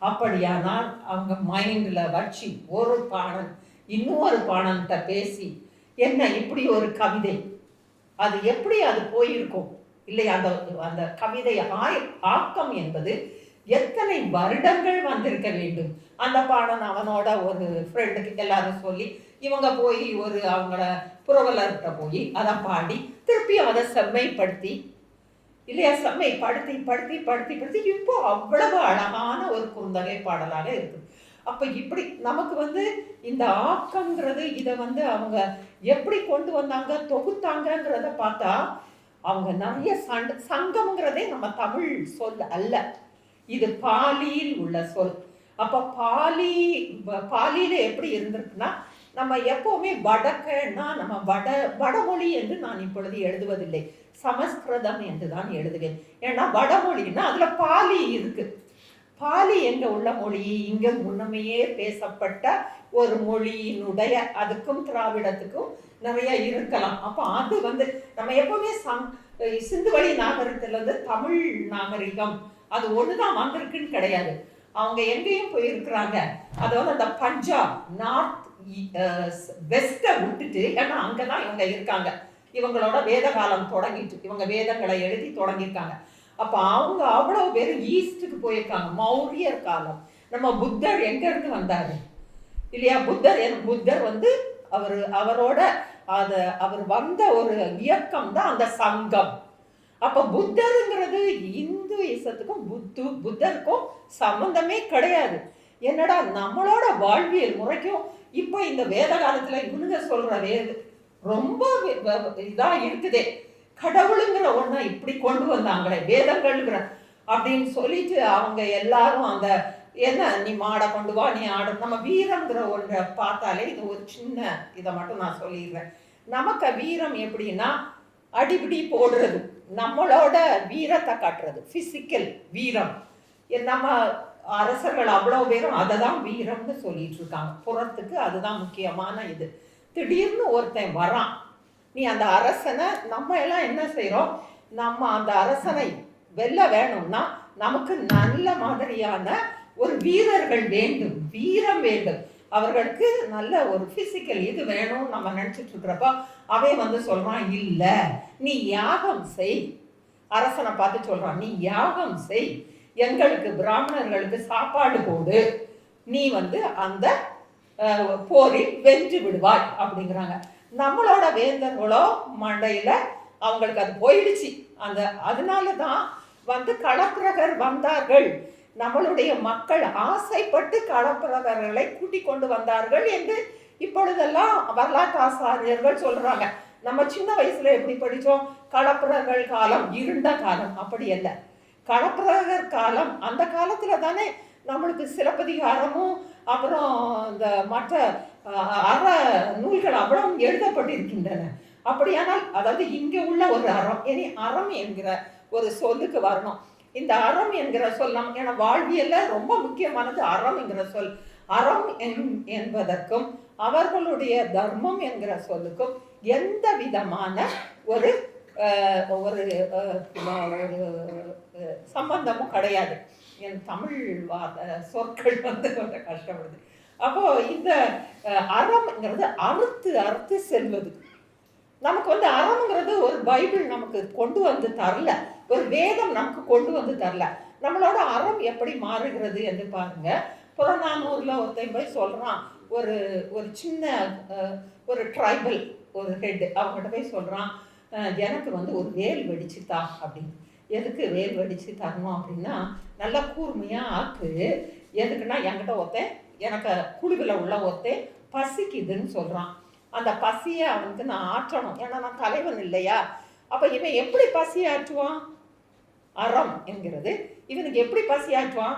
அப்படியானால் அவங்க மைண்ட்ல வச்சு ஒரு பாணன் இன்னொரு பாணன்கிட்ட பேசி என்ன இப்படி ஒரு கவிதை, அது எப்படி அது போயிருக்கும் இல்லையா? அந்த கவிதை ஆக்கம் என்பது எத்தனை வருடங்கள் வந்திருக்க வேண்டும். அந்த பாடம் அவனோட ஒரு ஃப்ரெண்டுக்கு எல்லாரும் சொல்லி இவங்க போய் ஒரு அவங்கள புரவலர்கிட்ட போய் அதை பாடி திருப்பி அதை செம்மைப்படுத்தி இல்லையா, செம்மைப்படுத்தி படுத்தி படுத்தி படுத்தி இப்போ அவ்வளவு அழகான ஒரு குறுந்தகை பாடலாக இருக்குது. அப்ப இப்படி நமக்கு இந்த ஆக்கம்ங்கிறது இதை அவங்க எப்படி கொண்டு வந்தாங்க தொகுத்தாங்கங்கிறத பார்த்தா அவங்க நிறைய சங்கம்ங்கிறதே நம்ம தமிழ் சொல் அல்ல, இது பாலியில் உள்ள சொல். அப்ப பாலியில எப்படி இருந்திருக்குன்னா, நம்ம எப்பவுமே வடக்கன்னா நம்ம வடமொழி என்று நான் இப்பொழுது எழுதுவதில்லை, சமஸ்கிருதம் என்று தான் எழுதுவேன். ஏன்னா வடமொழின்னா அதுல பாலி இருக்கு. பாலி எங்க உள்ள மொழி, இங்க முன்னமையே பேசப்பட்ட ஒரு மொழியினுடைய, அதுக்கும் திராவிடத்துக்கும் நிறைய இருக்கலாம். அப்ப அது நம்ம எப்பவுமே சிந்துவெளி நாகரிகத்துல தமிழ் நாகரிகம் அது ஒண்ணுதான் வந்திருக்குன்னு கிடையாது. அவங்க எங்கேயும் போயிருக்கிறாங்க. அதாவது அந்த பஞ்சாப் நார்த் வெஸ்ட விட்டுட்டு, ஏன்னா அங்கதான் இவங்க இருக்காங்க, இவங்களோட வேத காலம் தொடங்கிட்டு, இவங்க வேதங்களை எழுதி தொடங்கியிருக்காங்க. அப்ப அவங்க அவ்வளவு பேர் ஈஸ்டுக்கு போயிருக்காங்க. மௌரியர் காலம். நம்ம புத்தர் எங்க இருந்து வந்தாரு இல்லையா? புத்தர் அவரோட அவர் வந்த ஒரு இயக்கம் தான் அந்த சங்கம். அப்ப புத்தருங்கிறது இந்துயிசத்துக்கும் புத்தருக்கும் சம்பந்தமே கிடையாது. என்னடா நம்மளோட வாழ்வியல் முறைக்கும் இப்ப இந்த வேத காலத்துல இவனுங்க சொல்ற ரொம்ப இதா இருக்குதே, கடவுளுங்கிற ஒண்ண இப்படி கொண்டு வந்தாங்களே வேதங்கள்ங்கிற அப்படின்னு சொல்லிட்டு அவங்க எல்லாரும் அந்த என்ன நீ மாடை கொண்டு வா, நீ ஆட. நம்ம வீரங்கிற ஒன்றை பார்த்தாலே இது ஒரு சின்ன இதை மட்டும் நான் சொல்லிடுறேன். நமக்கு வீரம் எப்படின்னா அடிபிடி போடுறது, நம்மளோட வீரத்தை காட்டுறது, பிசிக்கல் வீரம். நம்ம அரசர்கள் அவ்வளோ பேரும் அதை தான் வீரம்னு சொல்லிட்டு இருக்காங்க. புறத்துக்கு அதுதான் முக்கியமான இது. திடீர்னு ஒருத்தன் வரான், நீ அந்த அரசனை, நம்ம எல்லாம் என்ன செய்கிறோம், நம்ம அந்த அரசனை வெல்ல வேணும்னா நமக்கு நல்ல மாதிரியான ஒரு வீரர்கள் வேண்டும், வீரம் வேண்டும். அவர்களுக்கு நல்ல ஒரு பிசிக்கல் இது வேணும் நம்ம நினைச்சிட்டு இருக்கிறப்ப அவன் வந்து சொல்றான், இல்ல நீ யாகம் செய். அரசனை பார்த்து சொல்றான், நீ யாகம் செய், எங்களுக்கு பிராமணர்களுக்கு சாப்பாடு போடு, நீ வந்து அந்த போரில் வென்று விடுவாய் அப்படிங்கிறாங்க. நம்மளோட வேந்தர்களோ மண்டையில அவங்களுக்கு அது போயிடுச்சு. அதனால தான் வந்து களப்பிரகர் வந்தார்கள், நம்மளுடைய மக்கள் ஆசைப்பட்டு களப்பிரகர்களை கூட்டிக் கொண்டு வந்தார்கள் என்று இப்பொழுதெல்லாம் வரலாற்று ஆசாரியர்கள் சொல்றாங்க. நம்ம சின்ன வயசுல எப்படி படிச்சோம், களப்பிரகர் காலம் இருண்ட காலம். அப்படி அல்ல, களப்பிரகர் காலம் அந்த காலத்துல தானே நம்மளுக்கு சிலப்பதிகாரமும் அப்புறம் இந்த மற்ற அற நூல்கள் அவ்வளவு எழுதப்பட்டிருக்கின்றன. அப்படியானால் அதாவது இங்க உள்ள ஒரு அறம், இனி அறம் என்கிற ஒரு சொல்லுக்கு வரணும். இந்த அறம் என்கிற சொல் நம்ம ஏன்னா வாழ்வியல்ல ரொம்ப முக்கியமானது அறம் என்கிற சொல். அறம் என்பதற்கும் அவர்களுடைய தர்மம் என்கிற சொல்லுக்கும் எந்த விதமான ஒரு ஒரு சம்பந்தமும் கிடையாது. என் தமிழ் சொற்கள் வந்து கொஞ்சம் கஷ்டப்படுது. அப்போ இந்த அறம்ங்கிறது அறுத்து அறுத்து செல்வது. நமக்கு வந்து அறம்ங்கிறது ஒரு பைபிள் நமக்கு கொண்டு வந்து தரல, ஒரு வேதம் நமக்கு கொண்டு வந்து தரல. நம்மளோட அறம் எப்படி மாறுகிறது என்று பாருங்க. புறநானூர்ல ஒருத்தன் போய் சொல்றான், ஒரு ஒரு சின்ன ஒரு ட்ரைபல் ஒரு ஹெட், அவங்ககிட்ட போய் சொல்றான், எனக்கு வந்து ஒரு வேல் வெடிச்சுத்தா அப்படின்னு. எதுக்கு வேல் வெடிச்சு தரணும் அப்படின்னா, நல்லா கூர்மையா ஆக்கு. எதுக்குன்னா என்கிட்ட ஒருத்தன், எனக்கு குழுவில் உள்ள ஒருத்தன் பசிக்குதுன்னு சொல்றான். அந்த பசியை அவனுக்கு நான் ஆற்றணும், ஏன்னா நான் தலைவன் இல்லையா. அப்ப இவன் எப்படி பசி ஆற்றுவான்? அறம் என்கிறது இவனுக்கு எப்படி பசி ஆற்றுவான்?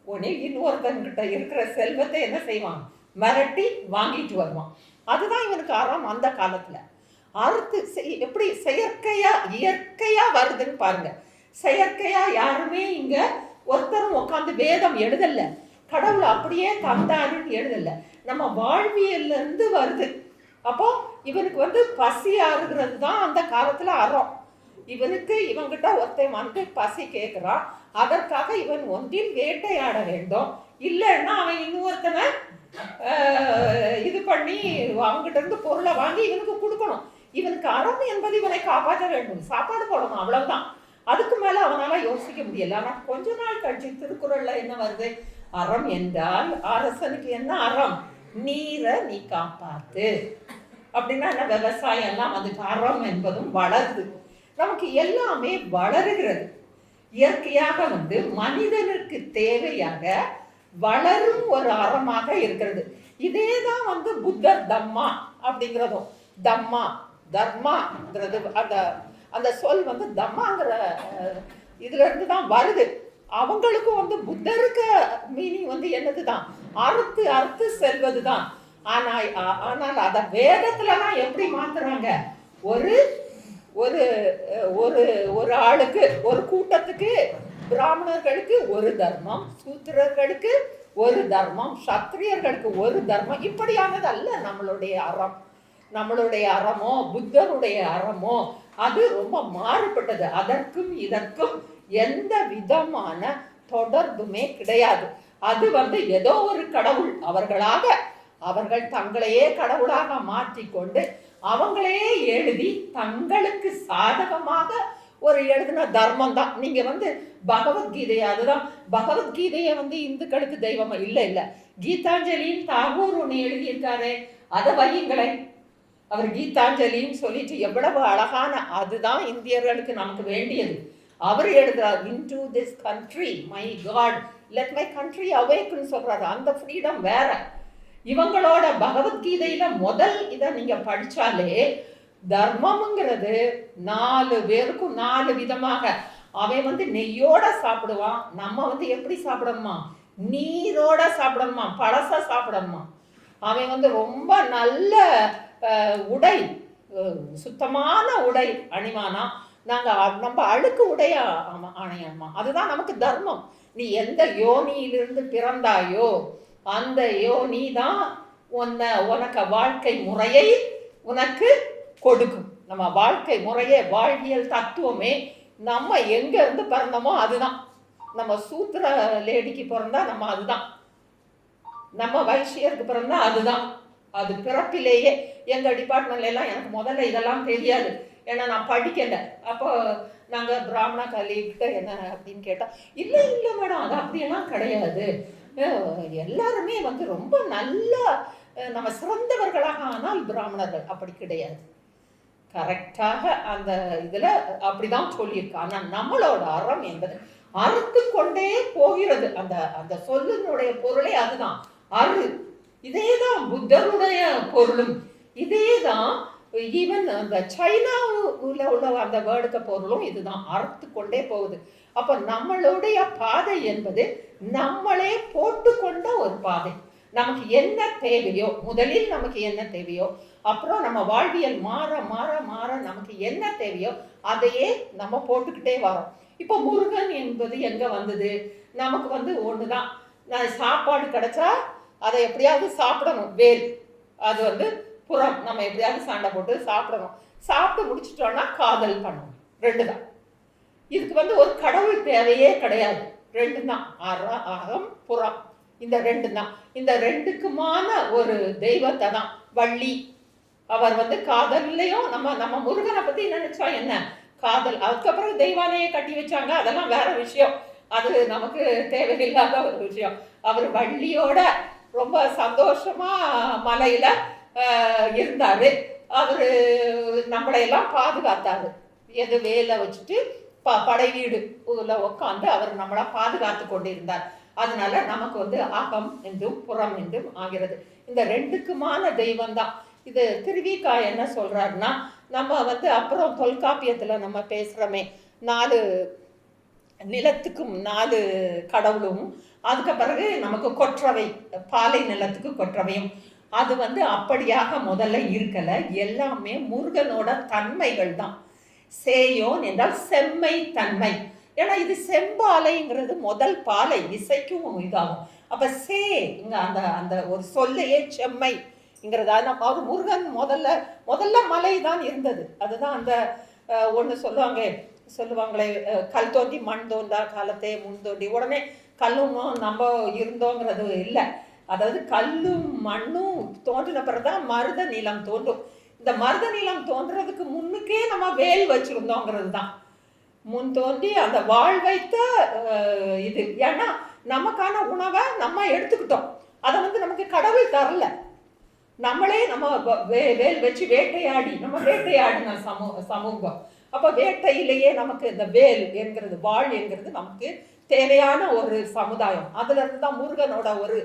உடனே இன்னொருத்தன்கிட்ட இருக்கிற செல்வத்தை என்ன செய்வான், மிரட்டி வாங்கிட்டு வருவான். அதுதான் இவனுக்கு அறம் அந்த காலத்துல. அறுத்து எப்படி செயற்கையா இயற்கையா வருதுன்னு பாருங்க. செயற்கையா யாருமே இங்க ஒருத்தரும் உட்காந்து வேதம் எழுதல, கடவுள் அப்படியே தந்தாருன்னு எழுதல, நம்ம வாழ்வியல்ல இருந்து வருது. அப்போ இவனுக்கு வந்து பசி ஆறுகிறது தான் அந்த காலத்துல அறம். இவனுக்கு இவங்கிட்ட ஒருத்தன் வந்து பசி கேட்கிறான், அதற்காக இவன் ஒன்றில் வேட்டையாட வேண்டும், இல்லைன்னா அவன் இன்னொருத்தனை இது பண்ணி அவங்ககிட்ட இருந்து பொருளை வாங்கி இவனுக்கு கொடுக்கணும். இவனுக்கு அறம் என்பது இவனை காப்பாற்ற வேண்டும், சாப்பாடு போடணும், அவ்வளவுதான். அதுக்கு மேல அவனால யோசிக்க முடியல. ஆனா கொஞ்ச நாள் கழிச்சு திருக்குறள்ல என்ன வருது, அறம் என்றால் அரசனுக்கு என்ன அறம், நீரை நீ காப்பாத்து அப்படின்னா என்ன, விவசாயம் எல்லாம் அதுக்கு அறம் என்பதும் வளருது. நமக்கு எல்லாமே வளருகிறது இயற்கையாக வந்து மனிதனுக்கு தேவையாக வளரும் ஒரு அறமாக இருக்கிறது. இதேதான் வந்து புத்தர் தம்மா அப்படிங்கிறதும், தம்மா தர்மாங்கிறது அந்த அந்த சொல் வந்து தம்மாங்கிற இதுல இருந்து தான் வருது. அவங்களுக்கும் வந்து புத்தருக்கு மீனிங் வந்து என்னதுதான், அறுத்து அறுத்து செல்வது தான். ஆனால் அத வேதத்துலலாம் எப்படி மாத்துறாங்க, ஒரு ஒரு ஒரு ஒரு ஆளுக்கு, ஒரு கூட்டத்துக்கு, பிராமணர்களுக்கு ஒரு தர்மம், சூத்திரர்களுக்கு ஒரு தர்மம், சத்திரியர்களுக்கு ஒரு தர்மம், இப்படியானது அல்ல நம்மளுடைய அறம். நம்மளுடைய அறமோ புத்தருடைய அறமோ அது ரொம்ப மாறுபட்டது. அதற்கும் இதற்கும் எந்த விதமான தொடர்புமே கிடையாது. அது வந்து ஏதோ ஒரு கடவுள் அவர்கள் தங்களையே கடவுளாக மாற்றிக்கொண்டு அவங்களே எழுதி தங்களுக்கு சாதகமாக ஒரு எழுதின தர்மம் தான். நீங்க வந்து பகவத்கீதையை, அதுதான் பகவத்கீதையை வந்து இந்துக்களுக்கு தெய்வமா இல்ல கீதாஞ்சலின்னு தாகூர் ஒண்ணு எழுதியிருக்காரு, அதை வையுங்களே. அவர் கீதாஞ்சலின்னு சொல்லிட்டு எவ்வளவு அழகான, அதுதான் இந்தியர்களுக்கு நமக்கு வேண்டியது. அவர் எழுதுறார், into this country my God let my country awaken சொல்றாரு. அந்த ஃப்ரீடம் வேற. இவங்களோட பகவத்கீதையில முதல் இதை நீங்க படிச்சாலே தர்மம்ங்கிறது 4 பேருக்கும் 4 விதமாக. அவன் வந்து நெய்யோட சாப்பிடுவான், நம்ம வந்து எப்படி சாப்பிடணுமா, நீரோட சாப்பிடணுமா, பழசா சாப்பிடணுமா. அவன் வந்து ரொம்ப நல்ல உடை, சுத்தமான உடை அணிவானா. நம்ம அழுக்கு உடைய அணையணுமா. அதுதான் நமக்கு தர்மம். நீ எந்த யோனியிலிருந்து பிறந்தாயோ அந்த யோனி தான் உனக்கு வாழ்க்கை முறையை உனக்கு கொடுக்கும். நம்ம வாழ்க்கை முறையே, வாழ்வியல் தத்துவமே நம்ம எங்க இருந்து பிறந்தோமோ அதுதான். நம்ம சூத்திர லேடிக்கு பிறந்தா நம்ம அதுதான், நம்ம வைசியருக்கு பிறந்தா அதுதான். அது பிறப்பிலேயே. எங்க டிபார்ட்மெண்ட்ல எல்லாம் எனக்கு முதல்ல இதெல்லாம் தெரியாது, ஏன்னா நான் படிக்கல. அப்போ நாங்க பிராமணா கலீகிட்ட என்ன அப்படின்னு கேட்டா, இல்லை இல்லை மேடம், அது அப்படியெல்லாம் கிடையாது, எல்லாருமே வந்து ரொம்ப நல்ல நம்ம சிறந்தவர்களாக ஆனால் பிராமணர்கள். அப்படி கிடையாது. கரெக்டாக அந்த இதுல அப்படிதான் சொல்லியிருக்கு. ஆனா நம்மளோட அறம் என்பது அறுத்து கொண்டே போகிறது. அந்த அந்த சொல்லினுடைய பொருளே அதுதான், அரு. இதேதான் புத்தருடைய பொருளும், இதேதான் ஈவன் அந்த சைனாவுல உள்ள அந்த வேர்டுக்கு பொருளும் இதுதான், அறுத்து கொண்டே போகுது. அப்ப நம்மளுடைய பாதை என்பது நம்மளே போட்டுக்கொண்ட ஒரு பாதை. நமக்கு என்ன தேவையோ, முதலில் நமக்கு என்ன தேவையோ, அப்புறம் நம்ம வாழ்வியல் மாற மாற மாற நமக்கு என்ன தேவையோ அதையே நம்ம போட்டுக்கிட்டே வரோம். இப்போ முருகன் என்பது எங்க வந்தது? நமக்கு வந்து ஒண்ணுதான், சாப்பாடு கிடைச்சா அதை எப்படியாவது சாப்பிடணும், வேல். அது வந்து புறம், நம்ம எப்படியாவது சண்டை போட்டு சாப்பிடணும். சாப்பிட்டு முடிச்சிட்டோம்னா காதல் பண்ணணும். ரெண்டு தான். இதுக்கு வந்து ஒரு கடவுள் தேவையே கிடையாது. ரெண்டு தான், அகம் புறம். இந்த ரெண்டு தான். இந்த ரெண்டுக்குமான ஒரு தெய்வத்தை தான் வள்ளி. அவர் வந்து காதல்லையும் நம்ம முருகனை பத்தி நினைச்சா என்ன, காதல். அதுக்கப்புறம் தெய்வானையே கட்டி வச்சாங்க, அதெல்லாம் வேற விஷயம், அது நமக்கு தேவையில்லாத ஒரு விஷயம். அவர் வள்ளியோட ரொம்ப சந்தோஷமா மலையில இருந்தாரு. அவரு நம்மளையெல்லாம் பாதுகாத்தாரு. எது வேலை வச்சுட்டு படை வீடு உட்காந்து அவர் நம்மளை பாதுகாத்து கொண்டிருந்தார். அதனால நமக்கு வந்து அகம் என்றும் புறம் என்றும் ஆகிறது. இந்த ரெண்டுக்குமான தெய்வம் தான் இது. திருவிக்கா என்ன சொல்றாருன்னா, நம்ம வந்து அப்புறம் தொல்காப்பியத்துல நம்ம பேசுறோமே, 4 நிலத்துக்கும் 4 கடவுளும், அதுக்கு பிறகு நமக்கு கொற்றவை, பாலை நிலத்துக்கு கொற்றவையும். அது வந்து அப்படியாக முதல்ல இருக்கல, எல்லாமே முருகனோட தன்மைகள் தான். சேயோன் என்றால் செம்மை தன்மை. ஏன்னா இது செம்பாலைங்கிறது முதல் பாலை, இசைக்கும் இதாகும். அப்ப சே இங்க அந்த அந்த ஒரு சொல்லையே செம்மைங்கிறது. அவர் முருகன் முதல்ல மலை தான் இருந்தது. அதுதான் அந்த ஒண்ணு சொல்லுவாங்களே, கல் தோண்டி மண் தோன்றா காலத்தே முன் தோண்டி. உடனே கல்லும் நம்ம இருந்தோங்கிறது இல்லை. அதாவது கல்லும் மண்ணும் தோன்றின பிறகுதான் மருத நிலம் தோன்றும். இந்த மருத நிலம் தோன்றதுக்கு முன்னுக்கே நம்ம வேல் வச்சிருந்தோங்கிறது தான் முன் தோன்றி அந்த வாழ் வைத்த இது. ஏன்னா நமக்கான உணவை நம்ம எடுத்துக்கிட்டோம், அதை வந்து நமக்கு கடவுள் தரல. நம்மளே நம்ம வேல் வச்சு வேட்டையாடி, நம்ம வேட்டையாடின சமூகம். அப்ப வேட்டையிலேயே நமக்கு இந்த வேல் என்கிறது, வாழ் என்கிறது நமக்கு தேவையான ஒரு சமுதாயம். அதுல இருந்து தான் முருகனோட ஒரு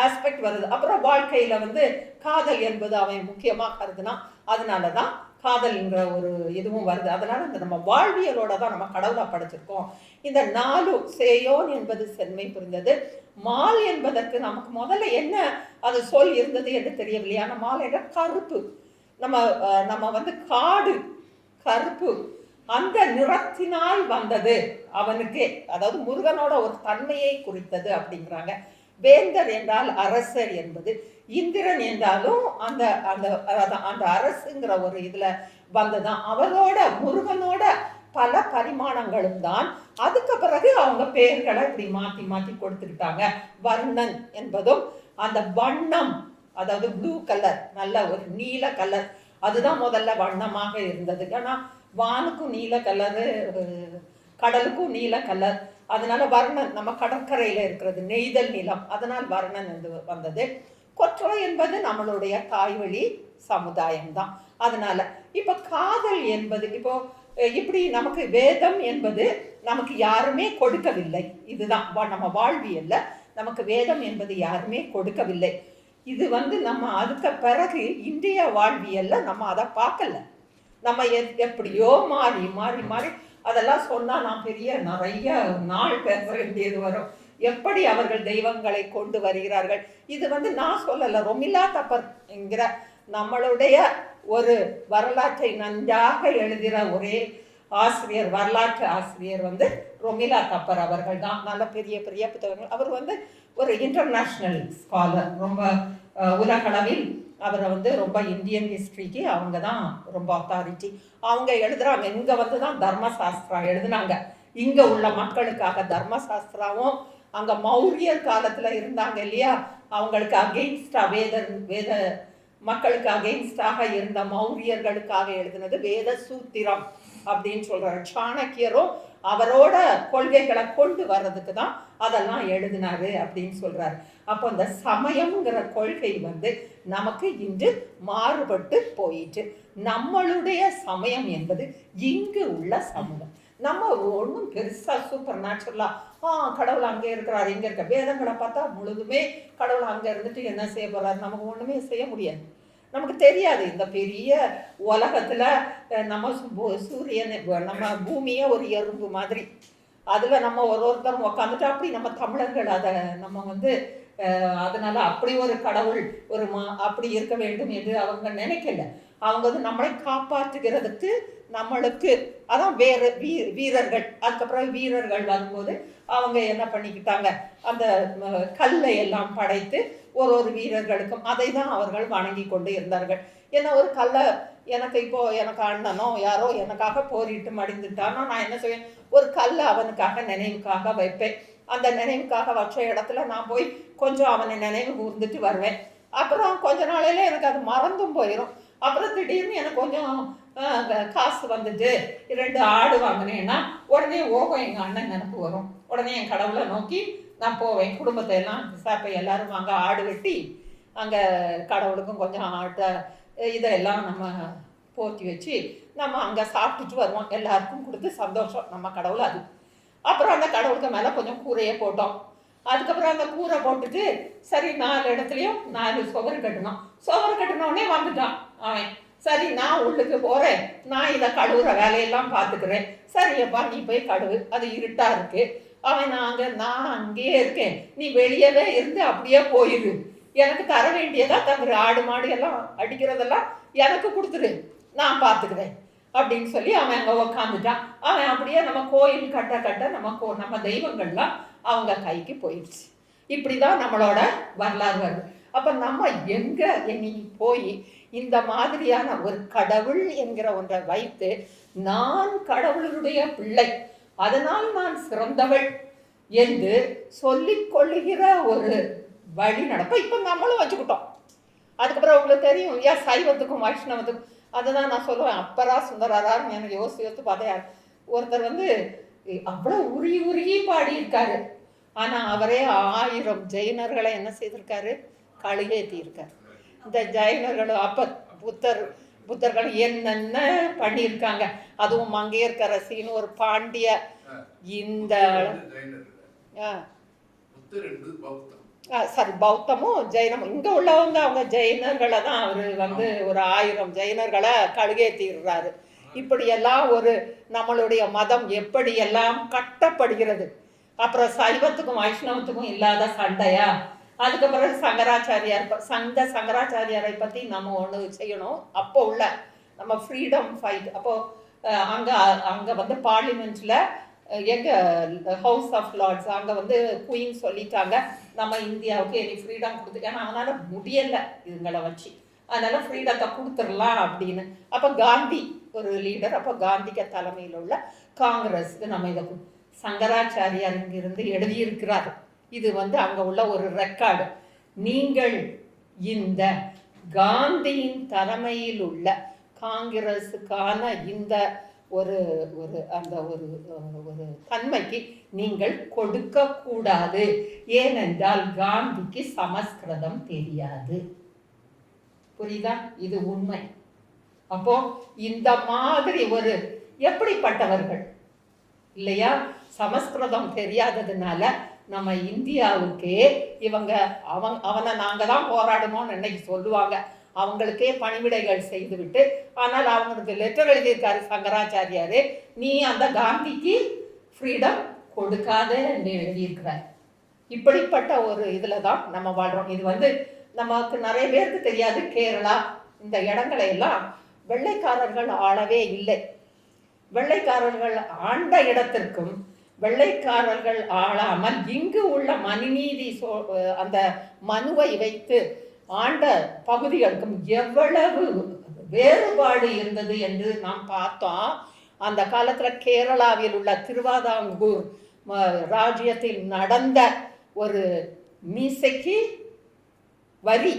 ஆஸ்பெக்ட் வருது. அப்புறம் வாழ்க்கையில வந்து காதல் என்பது அவன் முக்கியமா கருதுனா, அதனாலதான் காதல்ங்கிற ஒரு இதுவும் வருது. அதனால இந்த நம்ம வாழ்வியலோட தான் நம்ம கடவுளா படைச்சிருக்கோம். இந்த 4 சேயோன் என்பது செம்மை புரிந்தது. மால் என்பதற்கு நமக்கு முதல்ல என்ன அது சொல் இருந்தது என்று தெரியவில்லை. ஆனா மால் என்ற கருப்பு, நம்ம வந்து காடு கருப்பு, அந்த நிறத்தினால் வந்தது அவனுக்கே. அதாவது முருகனோட ஒரு தன்மையை குறித்தது அப்படிங்கிறாங்க. வேந்தர் என்றால் அரசர் என்பது, இந்திரன் என்றாலும் அந்த அந்த அந்த அரசுங்கிற ஒரு இதுல வந்ததான். அவரோட முருகனோட பல பரிமாணங்களும் தான். அதுக்கு பிறகு அவங்க பெயர்களை இப்படி மாத்தி மாத்தி கொடுத்துக்கிட்டாங்க. வர்ணன் என்பதும் அந்த வண்ணம், அதாவது ப்ளூ கலர், நல்ல ஒரு நீல கலர், அதுதான் முதல்ல வண்ணமாக இருந்தது. ஏன்னா வானுக்கும் நீல கலரு, கடலுக்கும் நீல கலர். அதனால வர்ணன், நம்ம கடற்கரையில இருக்கிறது நெய்தல் நிலம், அதனால் வர்ணன் என்று வந்தது. கொற்றவை என்பது நம்மளுடைய தாய்வழி சமுதாயம் தான். அதனால இப்ப காதல் என்பது, இப்போ இப்படி நமக்கு வேதம் என்பது நமக்கு யாருமே கொடுக்கவில்லை. இதுதான் நம்ம வாழ்வியல்ல நமக்கு வேதம் என்பது யாருமே கொடுக்கவில்லை. இது வந்து நம்ம அதுக்கு பிறகு இந்திய வாழ்வியல்ல நம்ம அதை பார்க்கல. நம்ம எப்படியோ மாறி மாறி மாறி அதெல்லாம் சொன்னா நான் நிறைய நாள் பேச வேண்டியது வரும். எப்படி அவர்கள் தெய்வங்களை கொண்டு வருகிறார்கள். இது நான் சொல்லல, ரொமிலா தப்பர் என்கிற நம்மளுடைய ஒரு வரலாற்றை நன்றாக எழுதுகிற ஒரே ஆசிரியர், வரலாற்று ஆசிரியர் ரொமிலா தப்பர் அவர்கள் தான். நல்ல பெரிய பெரிய புத்தகங்கள். அவர் ஒரு இன்டர்நேஷ்னல் ஸ்காலர், ரொம்ப உலகளவில் அவரை ரொம்ப இந்தியன் ஹிஸ்ட்ரிக்கு அவங்க தான் ரொம்ப அத்தாரிட்டி. அவங்க எழுதுறாங்க. இங்கே தான் தர்மசாஸ்திரா எழுதுனாங்க. இங்கே உள்ள மக்களுக்காக தர்மசாஸ்திராவும் அங்கே மௌரியர் காலத்தில் இருந்தாங்க இல்லையா, அவங்களுக்கு அகெயின்ஸ்டா வேத மக்களுக்கு அகெயின்ஸ்டாக இருந்த மௌரியர்களுக்காக எழுதினது வேத சூத்திரம் அப்படின்னு சொல்றாரு. சாணக்கியரும் அவரோட கொள்கைகளை கொண்டு வர்றதுக்கு தான் அதெல்லாம் எழுதினாரு அப்படின்னு சொல்றாரு. அப்போ அந்த சமயம்ங்கிற கொள்கை நமக்கு இன்று மாறுபட்டு போயிட்டு, நம்மளுடைய சமயம் என்பது இங்கு உள்ள சமூகம். நம்ம ஒன்றும் பெருசா சூப்பர் நேச்சுரலா கடவுள் அங்கே இருக்கிறாரு இங்க இருக்க, வேதங்களை பார்த்தா முழுதுமே கடவுள் அங்க இருந்துட்டு என்ன செய்ய போறாரு, நமக்கு ஒண்ணுமே செய்ய முடியாது. நமக்கு தெரியாது. இந்த பெரிய உலகத்துல நம்ம சூரியன், நம்ம பூமியே ஒரு எறும்பு மாதிரி, அதுல நம்ம ஒருத்தரும் உக்காந்துட்டு அப்படி நம்ம தமிழர்கள் அதை நம்ம அதனால அப்படி ஒரு கடவுள் ஒரு அப்படி இருக்க வேண்டும் என்று அவங்க நினைக்கல. அவங்க நம்மளை காப்பாற்றுகிறதுக்கு நம்மளுக்கு அதான் வேறு வீரர்கள். அதுக்கப்புறம் வீரர்கள் வரும்போது அவங்க என்ன பண்ணிக்கிட்டாங்க, அந்த கல்லை எல்லாம் படைத்து ஒரு வீரர்களுக்கும் அதை தான் அவர்கள் வணங்கி கொண்டு இருந்தார்கள். ஏன்னா ஒரு கல்லை எனக்கு அண்ணனோ யாரோ எனக்காக போரிட்டு மடிந்துட்டானோ நான் என்ன செய்வேன், ஒரு கல்லை அவனுக்காக நினைவுக்காக வைப்பேன். அந்த நினைவுக்காக வச்ச இடத்துல நான் போய் கொஞ்சம் அவனை நினைவு கூர்ந்துட்டு வருவேன். அப்புறம் கொஞ்ச நாளையில எனக்கு அது மறந்தும் போயிடும். அப்புறம் திடீர்னு எனக்கு கொஞ்சம் காசு வந்துட்டு 2 ஆடு வாங்கினேன்னா உடனே எங்கள் அண்ணன் நினப்பு வரும். உடனே என் கடவுளை நோக்கி நான் போவேன். குடும்பத்தை எல்லாம் சாப்பை எல்லாரும் அங்கே ஆடு வெட்டி அங்கே கடவுளுக்கும் கொஞ்சம் ஆட்டை இதெல்லாம் நம்ம போற்றி வச்சு நம்ம அங்கே சாப்பிட்டுட்டு வருவோம். எல்லாருக்கும் கொடுத்து சந்தோஷம், நம்ம கடவுள் அது. அப்புறம் அந்த கடவுளுக்கு மேலே கொஞ்சம் கூரையை போட்டோம். அதுக்கப்புறம் அந்த கூரை போட்டுட்டு சரி 4 இடத்துலையும் 4 சுவரு கட்டணும். சுவரு கட்டினோடனே வந்துட்டான் அவன். சரி நான் உள்ளுக்கு போகிறேன், நான் இதை கழுவுற வேலையெல்லாம் பார்த்துக்கிறேன். சரி அப்பா நீ போய் கழுவு, அது இருட்டா இருக்கு. அவன் நான் அங்கேயே இருக்கேன், நீ வெளியவே இருந்து அப்படியே போயிடு, எனக்கு தர வேண்டியதா தங்குற ஆடு மாடு எல்லாம் அடிக்கிறதெல்லாம் எனக்கு கொடுத்துரு, நான் பார்த்துக்கிறேன் அப்படின்னு சொல்லி அவன் அங்கே உக்காந்துட்டான். அவன் அப்படியே நம்ம கோயில் கட்ட நம்ம தெய்வங்கள்லாம் அவங்க கைக்கு போயிடுச்சு. இப்படிதான் நம்மளோட வரலாறு வருது. அப்ப நம்ம எங்க இன்னைக்கு போய் இந்த மாதிரியான ஒரு கடவுள் என்கிற ஒன்றை வைத்து நான் கடவுளுடைய பிள்ளை, அதனால் நான் சிறந்தவள் என்று சொல்லிக் கொள்ளுகிற ஒரு வழி நடப்ப இப்ப நம்மளும் வச்சுக்கிட்டோம். அதுக்கப்புறம் உங்களுக்கு தெரியும் இல்லையா, சைவத்துக்கும் வைஷ்ணவத்துக்கும். அதுதான் நான் சொல்லுவேன், அப்பரா சுந்தரரான்னு எனக்கு யோசித்து பார்த்தேன். ஒருத்தர் அவ்வளோ உருகி பாடியிருக்காரு. ஆனா அவரே 1000 ஜெயினர்களை என்ன செய்திருக்காரு, கழுகேற்றி இருக்காரு. இந்த ஜெயினர்கள் அப்ப புத்தர்கள் என்னென்ன பண்ணியிருக்காங்க. அதுவும் மங்கையர்க்கரசின்னு ஒரு பாண்டிய இந்த பௌத்தமும் ஜெயினமும் இங்க உள்ளவங்க அவங்க ஜெயினர்களை தான் அவரு ஒரு 1000 ஜெயினர்களை கழுகேற்றிடுறாரு. இப்படியெல்லாம் ஒரு நம்மளுடைய மதம் எப்படியெல்லாம் கட்டப்படுகிறது. அப்புறம் சைவத்துக்கும் வைஷ்ணவத்துக்கும் இல்லாத சண்டையா. அதுக்கப்புறம் சங்கராச்சாரியாரை பற்றி நம்ம ஒன்று செய்யணும். அப்போ உள்ள நம்ம ஃப்ரீடம் ஃபைட் அப்போ அங்கே பார்லிமெண்ட்ல எங்கள் ஹவுஸ் ஆஃப் லார்ட்ஸ் அங்கே குயின் சொல்லிட்டாங்க, நம்ம இந்தியாவுக்கு இனி ஃப்ரீடம் கொடுத்து, ஏன்னா அவனால் முடியலை இதுங்களை வச்சு, அதனால ஃப்ரீடத்தை கொடுத்துடலாம் அப்படின்னு. அப்போ காந்தி ஒரு லீடர். அப்போ காந்திக்கு தலைமையில் உள்ள காங்கிரஸ் நம்ம இதை சங்கராச்சாரியார் இங்கிருந்து எழுதியிருக்கிறார். இது அங்கே உள்ள ஒரு ரெக்கார்டு. நீங்கள் இந்த காந்தியின் தலைமையில் உள்ள காங்கிரஸுக்கான இந்த ஒரு ஒரு அந்த ஒரு ஒரு தன்மைக்கு நீங்கள் கொடுக்க கூடாது, ஏனென்றால் காந்திக்கு சமஸ்கிருதம் தெரியாது. புரியுதா? இது உண்மை. அப்போ இந்த மாதிரி ஒரு எப்படிப்பட்டவர்கள் இல்லையா, சமஸ்கிருதம் தெரியாததுனால நம்ம இந்தியாவுக்கே இவங்க அவனை நாங்க தான் போராடணும்னு இன்னைக்கு சொல்லுவாங்க. அவங்களுக்கே பணிவிடைகள் செய்துவிட்டு, ஆனால் அவங்களுக்கு லெட்டர் எழுதியிருக்காரு சங்கராச்சாரியாரு, நீ அந்த காந்திக்கு ஃப்ரீடம் கொடுக்காத என்று எழுதியிருக்கிறார். இப்படிப்பட்ட ஒரு இதில் தான் நம்ம வாழ்கிறோம். இது வந்து நமக்கு நிறைய பேருக்கு தெரியாது. கேரளா இந்த இடங்களை எல்லாம் வெள்ளைக்காரர்கள் ஆளவே இல்லை. வெள்ளைக்காரர்கள் ஆண்ட இடத்திற்கும் வெள்ளைக்காரர்கள் ஆளாமல் இங்கு உள்ள மனுநீதி அந்த மனுவை வைத்து ஆண்ட பகுதிகளுக்கும் எவ்வளவு வேறுபாடு இருந்தது என்று நாம் பார்த்தோம். அந்த காலத்தில் கேரளாவில் உள்ள திருவாதாங்கூர் ராஜ்யத்தில் நடந்த ஒரு மீசைக்கு வரி,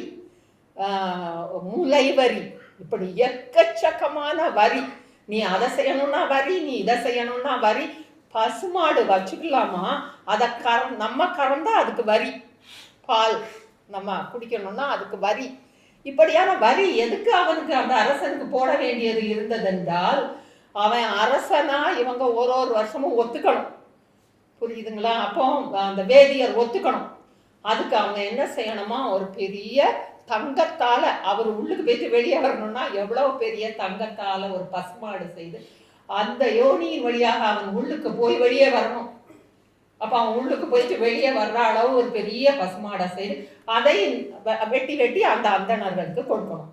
முலை வரி, இப்படி எக்கச்சக்கமான வரி. நீ அதை செய்யணும்னா வரி, நீ இதை செய்யணும்னா வரி. பசுமாடு வச்சுக்கலாமா, அதை நம்ம கறந்தா அதுக்கு வரி, பால் நம்ம குடிக்கணும்னா அதுக்கு வரி. இப்படியான வரி எதுக்கு அவனுக்கு அந்த அரசனுக்கு போட வேண்டியது இருந்ததென்றால், அவன் அரசனா இவங்க ஒரு வருஷமும் ஒத்துக்கணும். புரியுதுங்களா? அப்போ அந்த வேதியர் ஒத்துக்கணும். அதுக்கு அவங்க என்ன செய்யணுமா, ஒரு பெரிய தங்கத்தால அவர் உள்ளுக்கு போயிட்டு வெளியே வரணும்னா எவ்வளவு பெரிய தங்கத்தால ஒரு பசுமாடு செய்து அந்த யோனியின் வழியாக அவன் உள்ளுக்கு போய் வெளியே வரணும். அப்ப அவன் உள்ளுக்கு போயிட்டு வெளியே வர்ற அளவு ஒரு பெரிய பசுமாடை செய்து அதை வெட்டி வெட்டி அந்த அந்தணர்களுக்கு கொடுக்கணும்.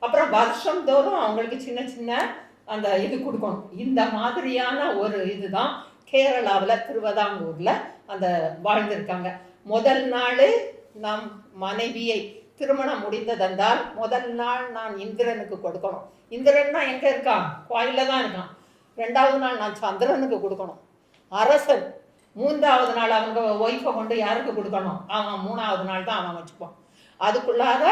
அப்புறம் வருஷம் தோறும் அவங்களுக்கு சின்ன சின்ன அந்த இது கொடுக்கணும். இந்த மாதிரியான ஒரு இதுதான் கேரளாவில் திருவிதாங்கூர்ல அந்த வாழ்ந்திருக்காங்க. முதல் நாள் நம் மனைவியை திருமணம் முடிந்ததென்றால் முதல் நாள் நான் இந்திரனுக்கு கொடுக்கணும். இந்திரன்னா எங்க இருக்கான்? கோயில்ல தான் இருக்கான். 2வது நாள் நான் சந்திரனுக்கு கொடுக்கணும், அரசன். 3வது நாள் அவங்க ஒய்ஃபை கொண்டு யாருக்கு கொடுக்கணும்? அவன் 3வது நாள் தான் அவன் வச்சுக்குவான். அதுக்குள்ளாக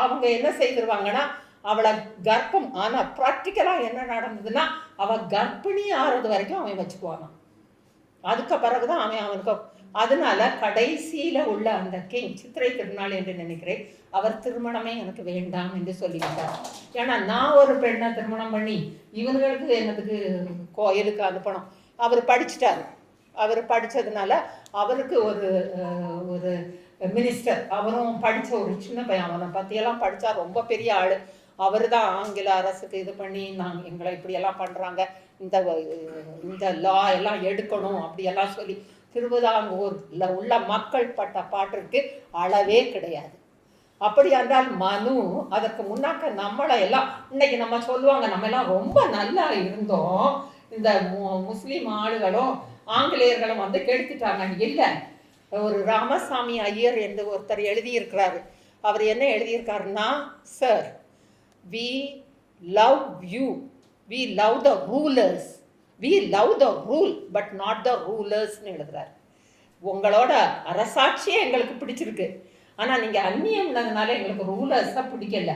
அவங்க என்ன செய்திருவாங்கன்னா, அவளை கர்ப்பம், ஆனால் ப்ராக்டிக்கலாக என்ன நடந்ததுன்னா, அவள் கர்ப்பிணி ஆறது வரைக்கும் அவன் வச்சுக்குவான். அதுக்கு பிறகுதான் அவனுக்கு. அதனால கடைசியில உள்ள அந்த கிங், சித்திரை திருநாள் என்று நினைக்கிறேன், அவர் திருமணமே எனக்கு வேண்டாம் என்று சொல்லிவிட்டார். ஏன்னா நான் ஒரு பெண்ணை திருமணம் பண்ணி இவங்களுக்கு என்னதுக்கு கோயிலுக்கு அனுப்பணும். அவர் படிச்சுட்டாரு. அவர் படித்ததுனால அவருக்கு ஒரு மினிஸ்டர், அவரும் படித்த ஒரு சின்ன பையன், அவனை பற்றியெல்லாம் படித்தா ரொம்ப பெரிய ஆள். அவர் தான் ஆங்கில அரசுக்கு இது பண்ணி நாங்கள் எங்களை இப்படியெல்லாம் பண்ணுறாங்க, இந்த லா எல்லாம் எடுக்கணும் அப்படியெல்லாம் சொல்லி திருவிதாங்கூர்ல உள்ள மக்கள் பட்ட பாட்டிற்கு அளவே கிடையாது. அப்படி என்றால் மனு அதற்கு முன்னாக்க நம்மளை எல்லாம் இன்னைக்கு நம்ம சொல்லுவாங்க, நம்ம எல்லாம் ரொம்ப நல்லா இருந்தோம், இந்த முஸ்லீம் ஆளுகளும் ஆங்கிலேயர்களும் வந்து கெடுத்துட்டாங்க. இல்லை, ஒரு ராமசாமி ஐயர் என்று ஒருத்தர் எழுதியிருக்கிறாரு. அவர் என்ன எழுதியிருக்காருன்னா, sir, we love you, we love the rulers, we love the rule but not the rulersன்னு எழுதுறாரு. உங்களோட அரசாட்சியே எங்களுக்கு பிடிச்சிருக்கு, ஆனால் நீங்கள் அந்நியம்னதுனால எங்களுக்கு ரூலர்ஸாக பிடிக்கல.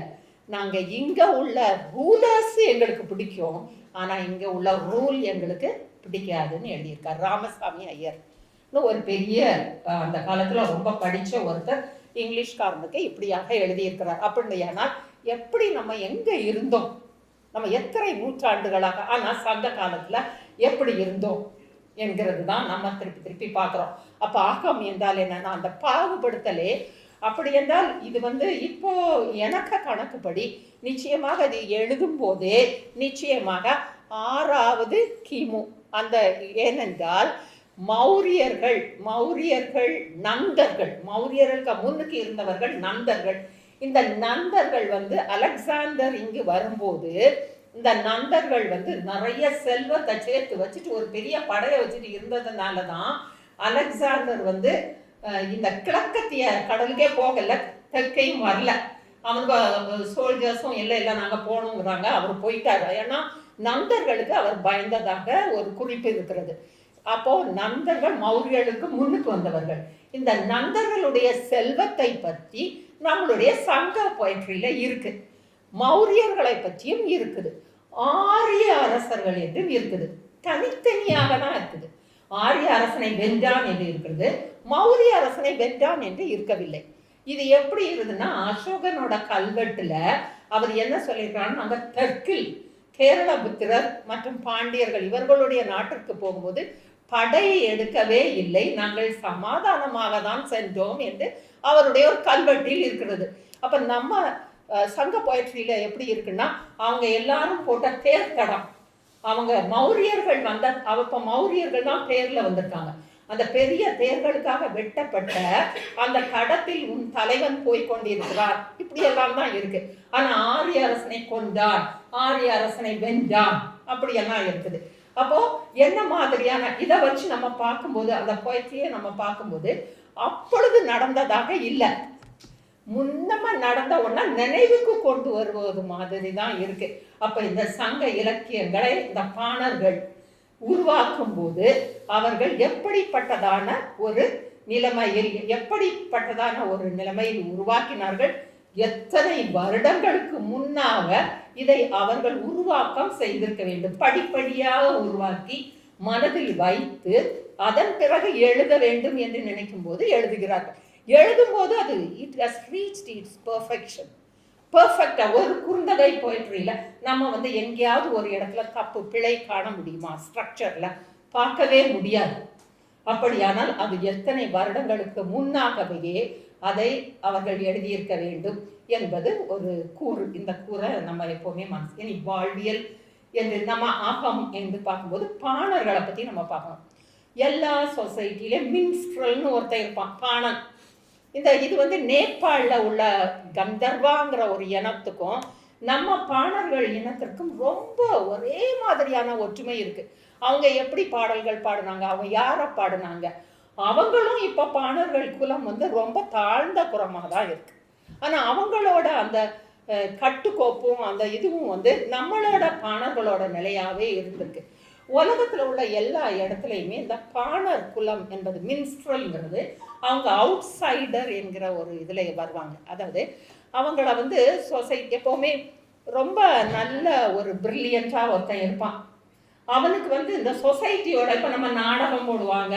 நாங்கள் இங்கே உள்ள ரூலர்ஸ் எங்களுக்கு பிடிக்கும், ஆனால் இங்கே உள்ள ரூல் எங்களுக்கு பிடிக்காதுன்னு எழுதியிருக்கார் ராமசாமி ஐயர். ஒரு பெரிய அந்த காலத்தில் ரொம்ப படித்த ஒருத்தர் இங்கிலீஷ்காரனுக்கு இப்படியாக எழுதியிருக்கிறார். அப்படின்னா எப்படி நம்ம எங்கே இருந்தோம், நம்ம எத்தனை நூற்றாண்டுகளாக, ஆனால் சங்க காலத்தில் எப்படி இருந்தோம் என்கிறது தான் நம்ம திருப்பி திருப்பி பார்க்குறோம். அப்போ ஆகம் என்றால் என்னன்னா அந்த பாகுபடுத்தலே. அப்படி என்றால் இது வந்து இப்போ எனக்கு கணக்குப்படி நிச்சயமாக அது எழுதும் போதே நிச்சயமாக 6வது கிமு அந்த. ஏனென்றால் மௌரியர்கள் நந்தர்கள், மௌரியர்களுக்கு முன்னுக்கு இருந்தவர்கள் நந்தர்கள். இந்த நந்தர்கள் வந்து அலெக்சாண்டர் இங்கு வரும்போது இந்த நந்தர்கள் வந்து நிறைய செல்வத்தை சேர்த்து வச்சுட்டு ஒரு பெரிய படையை வச்சுட்டு இருந்ததுனால தான் அலெக்சாண்டர் வந்து இந்த கிழக்கத்திய கடலுக்கே போகல, தெற்கையும் வரல. அவனுக்கு சோல்ஜர்ஸும் இல்லை நாங்கள் போகணுங்கிறாங்க, அவர் போயிட்டாரு. ஏன்னா நந்தர்களுக்கு அவர் பயந்ததாக ஒரு குறிப்பு இருக்கிறது. அப்போ நந்தர்கள் மௌரியர்களுக்கு முன்னுக்கு வந்தவர்கள். இந்த நந்தர்களுடைய செல்வத்தை பற்றி நம்மளுடைய சங்க பொயட்ரியில இருக்கு, மௌரியர்களை பற்றியும் இருக்குது, ஆரிய அரசர்கள் என்றும் இருக்குது. தனித்தனியாக தான் இருக்குது. ஆரிய அரசனை வென்றான் என்று இருக்கிறது, மௌரிய அரசனை வென்றான் என்று இருக்கவில்லை. இது எப்படி இருக்குதுன்னா, அசோகனோட கல்வெட்டுல அவர் என்ன சொல்லியிருக்காருன்னா, நாங்க தெற்கில் கேரளபுத்திரர் மற்றும் பாண்டியர்கள் இவர்களுடைய நாட்டிற்கு போகும்போது படையை எடுக்கவே இல்லை, நாங்கள் சமாதானமாக தான் சென்றோம் என்று அவருடைய ஒரு கல்வெட்டில் இருக்கிறது. அப்ப நம்ம சங்க பொயட்ரியில எப்படி இருக்குன்னா, அவங்க எல்லாரும் போட்ட தேர் தடம், அவங்க மௌரியர்கள் வந்த, அப்ப மௌரியர்கள் தான் பேர்ல வந்திருக்காங்க. அந்த பெரிய தேர்களுக்காக வெட்டப்பட்ட அந்த கடத்தில் உன் தலைவன் போய் கொண்டிருக்கிறார், இப்படி எல்லாம் தான் இருக்கு. ஆனா ஆரிய அரசனை கொண்டான், ஆரிய அரசனை வென்றான், அப்படி எல்லாம் இருக்குது. அப்போ என்ன மாதிரியான இதை வச்சு நம்ம பார்க்கும்போது, அந்த போய்ச்சியை நம்ம பார்க்கும்போது அப்பொழுது நடந்ததாக இல்லை, முன்னமா நடந்த ஒன்னா நினைவுக்கு கொண்டு வருவது மாதிரி தான் இருக்கு. அப்ப இந்த சங்க இலக்கியங்களை இந்த பாணர்கள் உருவாக்கும் போது அவர்கள் எப்படிப்பட்டதான ஒரு நிலைமையில் உருவாக்கினார்கள், எத்தனை வருடங்களுக்கு முன்னாக இதை அவர்கள் உருவாக்கம் செய்திருக்க வேண்டும். படிப்படியாக உருவாக்கி மனதில் வைத்து அதன் பிறகு எழுத வேண்டும் என்று நினைக்கும் போது எழுதுகிறார்கள். எழுதும் போது அது it has reached its perfection. பெர்ஃபெக்டா ஒரு குறுந்தகை போயிட்ரியில நம்ம எங்கேயாவது ஒரு இடத்துல தப்பு பிழை காண முடியுமா? ஸ்ட்ரக்சர்ல பார்க்கவே முடியாது. அப்படியானால் அது எத்தனை வருடங்களுக்கு முன்னாகவே அதை அவர்கள் எழுதியிருக்க வேண்டும் என்பது ஒரு கூறு. இந்த கூரை நம்ம எப்பவுமே இனி வாழ்வியல் என்று நம்ம ஆக்கம் என்று பார்க்கும்போது பாணர்களை பத்தி நம்ம பார்க்கணும். எல்லா சொசைட்டிலையும் மின்ஸ்ட்ரல்னு ஒருத்தர் இருப்பான், பாணன். இது நேபாளில் உள்ள கந்தர்வாங்கிற ஒரு இனத்துக்கும் நம்ம பாணர்கள் இனத்திற்கும் ரொம்ப ஒரே மாதிரியான ஒற்றுமை இருக்கு. அவங்க எப்படி பாடல்கள் பாடுனாங்க, அவங்க யாரை பாடுனாங்க, அவங்களும் இப்போ பாணர்கள் குலம் ரொம்ப தாழ்ந்த குலமாக தான் இருக்கு. ஆனால் அவங்களோட அந்த கட்டுக்கோப்பும் அந்த இதுவும் நம்மளோட பாணர்களோட நிலையாவே இருந்திருக்கு. உலகத்தில் உள்ள எல்லா இடத்துலையுமே இந்த பாணர் குலம் என்பது மின்ஸ்ட்ரல்ங்கிறது அவங்க அவுட் சைடர் என்கிற ஒரு இதில் வருவாங்க. அதாவது அவங்கள சொசைட்டி எப்போவுமே ரொம்ப நல்ல ஒரு பிரில்லியண்ட்டாக ஒருத்தன் இருப்பான். அவனுக்கு இந்த சொசைட்டியோட இப்போ நம்ம நாடகம் போடுவாங்க,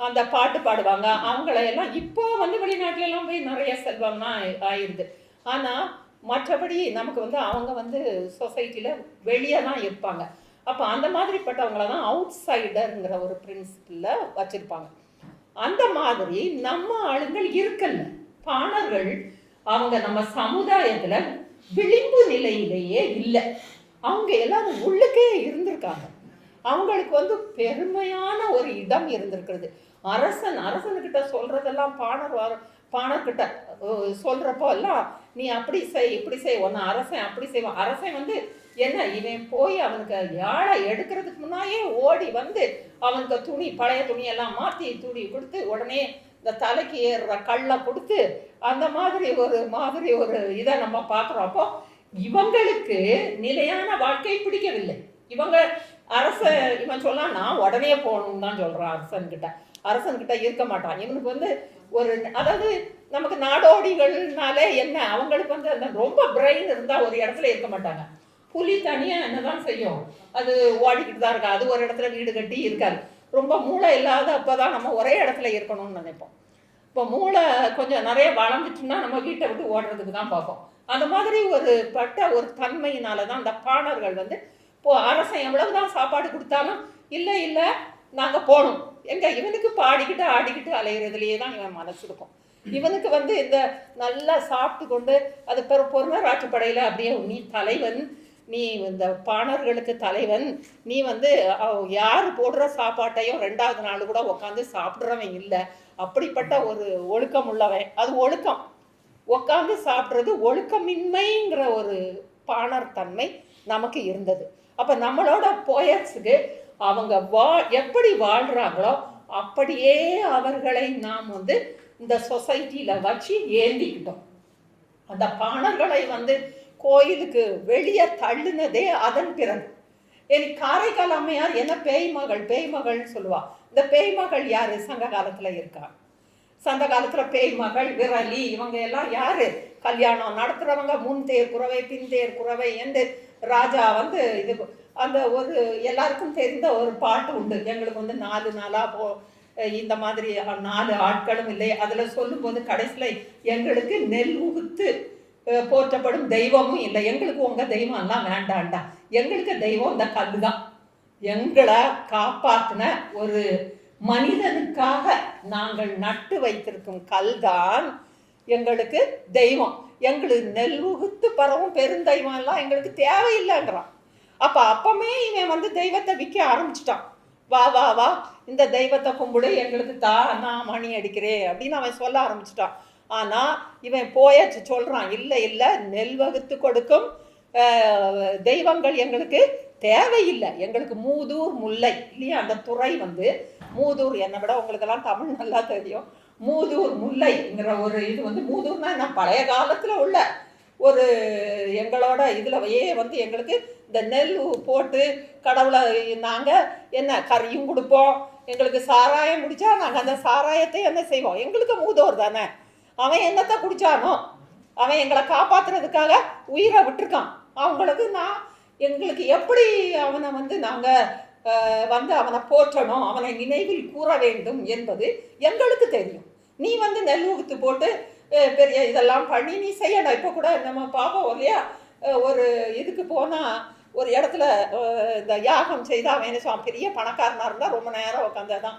அந்த பாட்டு பாடுவாங்க, அவங்களையெல்லாம் இப்போ வெளிநாட்டிலலாம் போய் நிறைய செல்வம்லாம் ஆயிடுது. ஆனால் மற்றபடி நமக்கு அவங்க சொசைட்டியில் வெளியே தான் இருப்பாங்க. அப்போ அந்த மாதிரிப்பட்டவங்கள தான் அவுட் சைடருங்கிற ஒரு பிரின்சிபிளில் வச்சுருப்பாங்க. அந்த மாதிரி நம்ம ஆளுங்கள் இருக்கல்ல, பாணர்கள் அவங்க நம்ம சமுதாயத்தில் விளிம்பு நிலையிலேயே இல்லை. அவங்க எல்லாரும் உள்ளுக்கே இருந்திருக்காங்க. அவங்களுக்கு பெருமையான ஒரு இடம் இருந்திருக்கிறது. அரசனுக்கிட்ட சொல்றதெல்லாம் பாணர்கிட்ட சொல்றப்போ எல்லாம் நீ அப்படி செய் இப்படி செய், ஒன்னு அரசன் அப்படி செய்வான். அரசன் என்ன இவன் போய் அவனுக்கு யாழை எடுக்கிறதுக்கு முன்னாயே ஓடி அவனுக்கு துணி பழைய துணியெல்லாம் மாற்றி துணி கொடுத்து உடனே இந்த தலைக்கு ஏறுற கல்லை கொடுத்து அந்த மாதிரி ஒரு இதை நம்ம பார்க்குறோம். அப்போ இவங்களுக்கு நிலையான வாழ்க்கை பிடிக்கவில்லை. இவன் சொல்லலாம் நான் உடனே போகணும்னு தான் சொல்கிறான். அரசன்கிட்ட இருக்க மாட்டான். இவனுக்கு ஒரு அதாவது நமக்கு நாடோடிகள்னாலே என்ன அவங்களுக்கு அந்த ரொம்ப பிரெயின் இருந்தால் ஒரு இடத்துல இருக்க மாட்டாங்க. புலி தனியாக என்னதான் செய்யும், அது ஓடிக்கிட்டு தான் இருக்கா, அது ஒரு இடத்துல வீடு கட்டி இருக்காது. ரொம்ப மூளை இல்லாத அப்போ தான் நம்ம ஒரே இடத்துல இருக்கணும்னு நினைப்போம். இப்போ மூளை கொஞ்சம் நிறைய வளர்ந்துச்சுன்னா நம்ம வீட்டை விட்டு ஓடுறதுக்கு தான் பார்ப்போம். அந்த மாதிரி ஒரு தன்மையினால தான் அந்த பாணர்கள் இப்போ அரசன் எவ்வளவுதான் சாப்பாடு கொடுத்தாலும் இல்லை நாங்கள் போகணும் இவனுக்கு பாடிக்கிட்டு ஆடிக்கிட்டு அலைகிறதுலையே தான் இவன் மனசு இருக்கும். இவனுக்கு இந்த நல்லா சாப்பிட்டு கொண்டு அது பொருளாட்சி படையில் அப்படியே நீ தலைவன், நீ இந்த பாணர்களுக்கு தலைவன், நீ யார் போடுற சாப்பாட்டையும் 2வது நாள் கூட உட்காந்து சாப்பிட்றவன் இல்லை. அப்படிப்பட்ட ஒரு ஒழுக்கம் உள்ளவன். அது ஒழுக்கம், உட்காந்து சாப்பிட்றது ஒழுக்கமின்மைங்கிற ஒரு பாணர் தன்மை நமக்கு இருந்தது. அப்போ நம்மளோட போயட்ஸுக்கு அவங்க எப்படி வாழ்கிறாங்களோ அப்படியே அவர்களை நாம் இந்த சொசைட்டியில் வச்சு ஏந்திக்கிட்டோம். அந்த பாணர்களை கோயிலுக்கு வெளியே தள்ளுனதே அதன் பிறகு. எனக்கு காரைக்கால் அம்மையார் என்ன பேய்மகள்னு சொல்லுவா. இந்த பேய்மகள் யாரு சங்க காலத்துல இருக்கா? சங்க காலத்துல பேய்மகள் விரலி இவங்க எல்லாம் யாரு? கல்யாணம் நடத்துறவங்க. முன்தேர் குறவை பின்தேர் குறவை என்று ராஜா இது அந்த ஒரு எல்லாருக்கும் தெரிந்த ஒரு பாட்டு உண்டு. எங்களுக்கு 4 நாளா இந்த மாதிரி 4 ஆட்களும் இல்லை. அதுல சொல்லும் போது கடைசியில எங்களுக்கு நெல் உகுத்து போற்றப்படும் தெய்வமும் இல்லை, எங்களுக்கு உங்க தெய்வம் எல்லாம் வேண்டாண்டா, எங்களுக்கு தெய்வம் இந்த கல் தான். எங்களை காப்பாற்றின ஒரு மனிதனுக்காக நாங்கள் நட்டு வைத்திருக்கும் கல் தான் எங்களுக்கு தெய்வம். எங்களுக்கு நெல் உகுத்து பரவும் பெருந்தெய்வம் எல்லாம் எங்களுக்கு தேவையில்லைங்கிறான். அப்பமே இவன் தெய்வத்தை விற்க ஆரம்பிச்சிட்டான். வா வா வா இந்த தெய்வத்தை கும்பிடு, எங்களுக்கு நான் மணி அடிக்கிறேன் அப்படின்னு அவன் சொல்ல ஆரம்பிச்சிட்டான். ஆனால் இவன் போயாச்சு சொல்கிறான், இல்லை இல்லை, நெல் வகுத்து கொடுக்கும் தெய்வங்கள் எங்களுக்கு தேவையில்லை, எங்களுக்கு மூதூர் முல்லை இல்லையா, அந்த துறை வந்து மூதூர், என்னை விட உங்களுக்கெல்லாம் தமிழ் நல்லா தெரியும். மூதூர் முல்லைங்கிற ஒரு இது வந்து, மூதூர்னா என்ன, பழைய காலத்தில் உள்ள ஒரு எங்களோட இதுலவே வந்து எங்களுக்கு இந்த நெல் போட்டு கடவுளை நாங்கள் என்ன கறியும் கொடுப்போம், எங்களுக்கு சாராயம் குடித்தா நாங்கள் அந்த சாராயத்தை என்ன செய்வோம், எங்களுக்கு மூதோர் தானே. அவன் என்னத்தை குடித்தானோ, அவன் எங்களை காப்பாற்றுறதுக்காக உயிரை விட்டுருக்கான். அவங்களுக்கு எங்களுக்கு எப்படி அவனை வந்து நாங்கள் வந்து அவனை போற்றணும், அவனை நினைவில் கூற வேண்டும் என்பது எங்களுக்கு தெரியும். நீ வந்து நெல் ஊத்து போட்டு பெரிய இதெல்லாம் பண்ணி நீ செய்யணும். இப்போ கூட நம்ம பார்ப்போம் இல்லையா, ஒரு இதுக்கு போனால் ஒரு இடத்துல இந்த யாகம் செய்து அவன் என்ன சொல்லுவான், பெரிய பணக்காரனாக இருந்தால் ரொம்ப நேரம் உட்காந்ததான்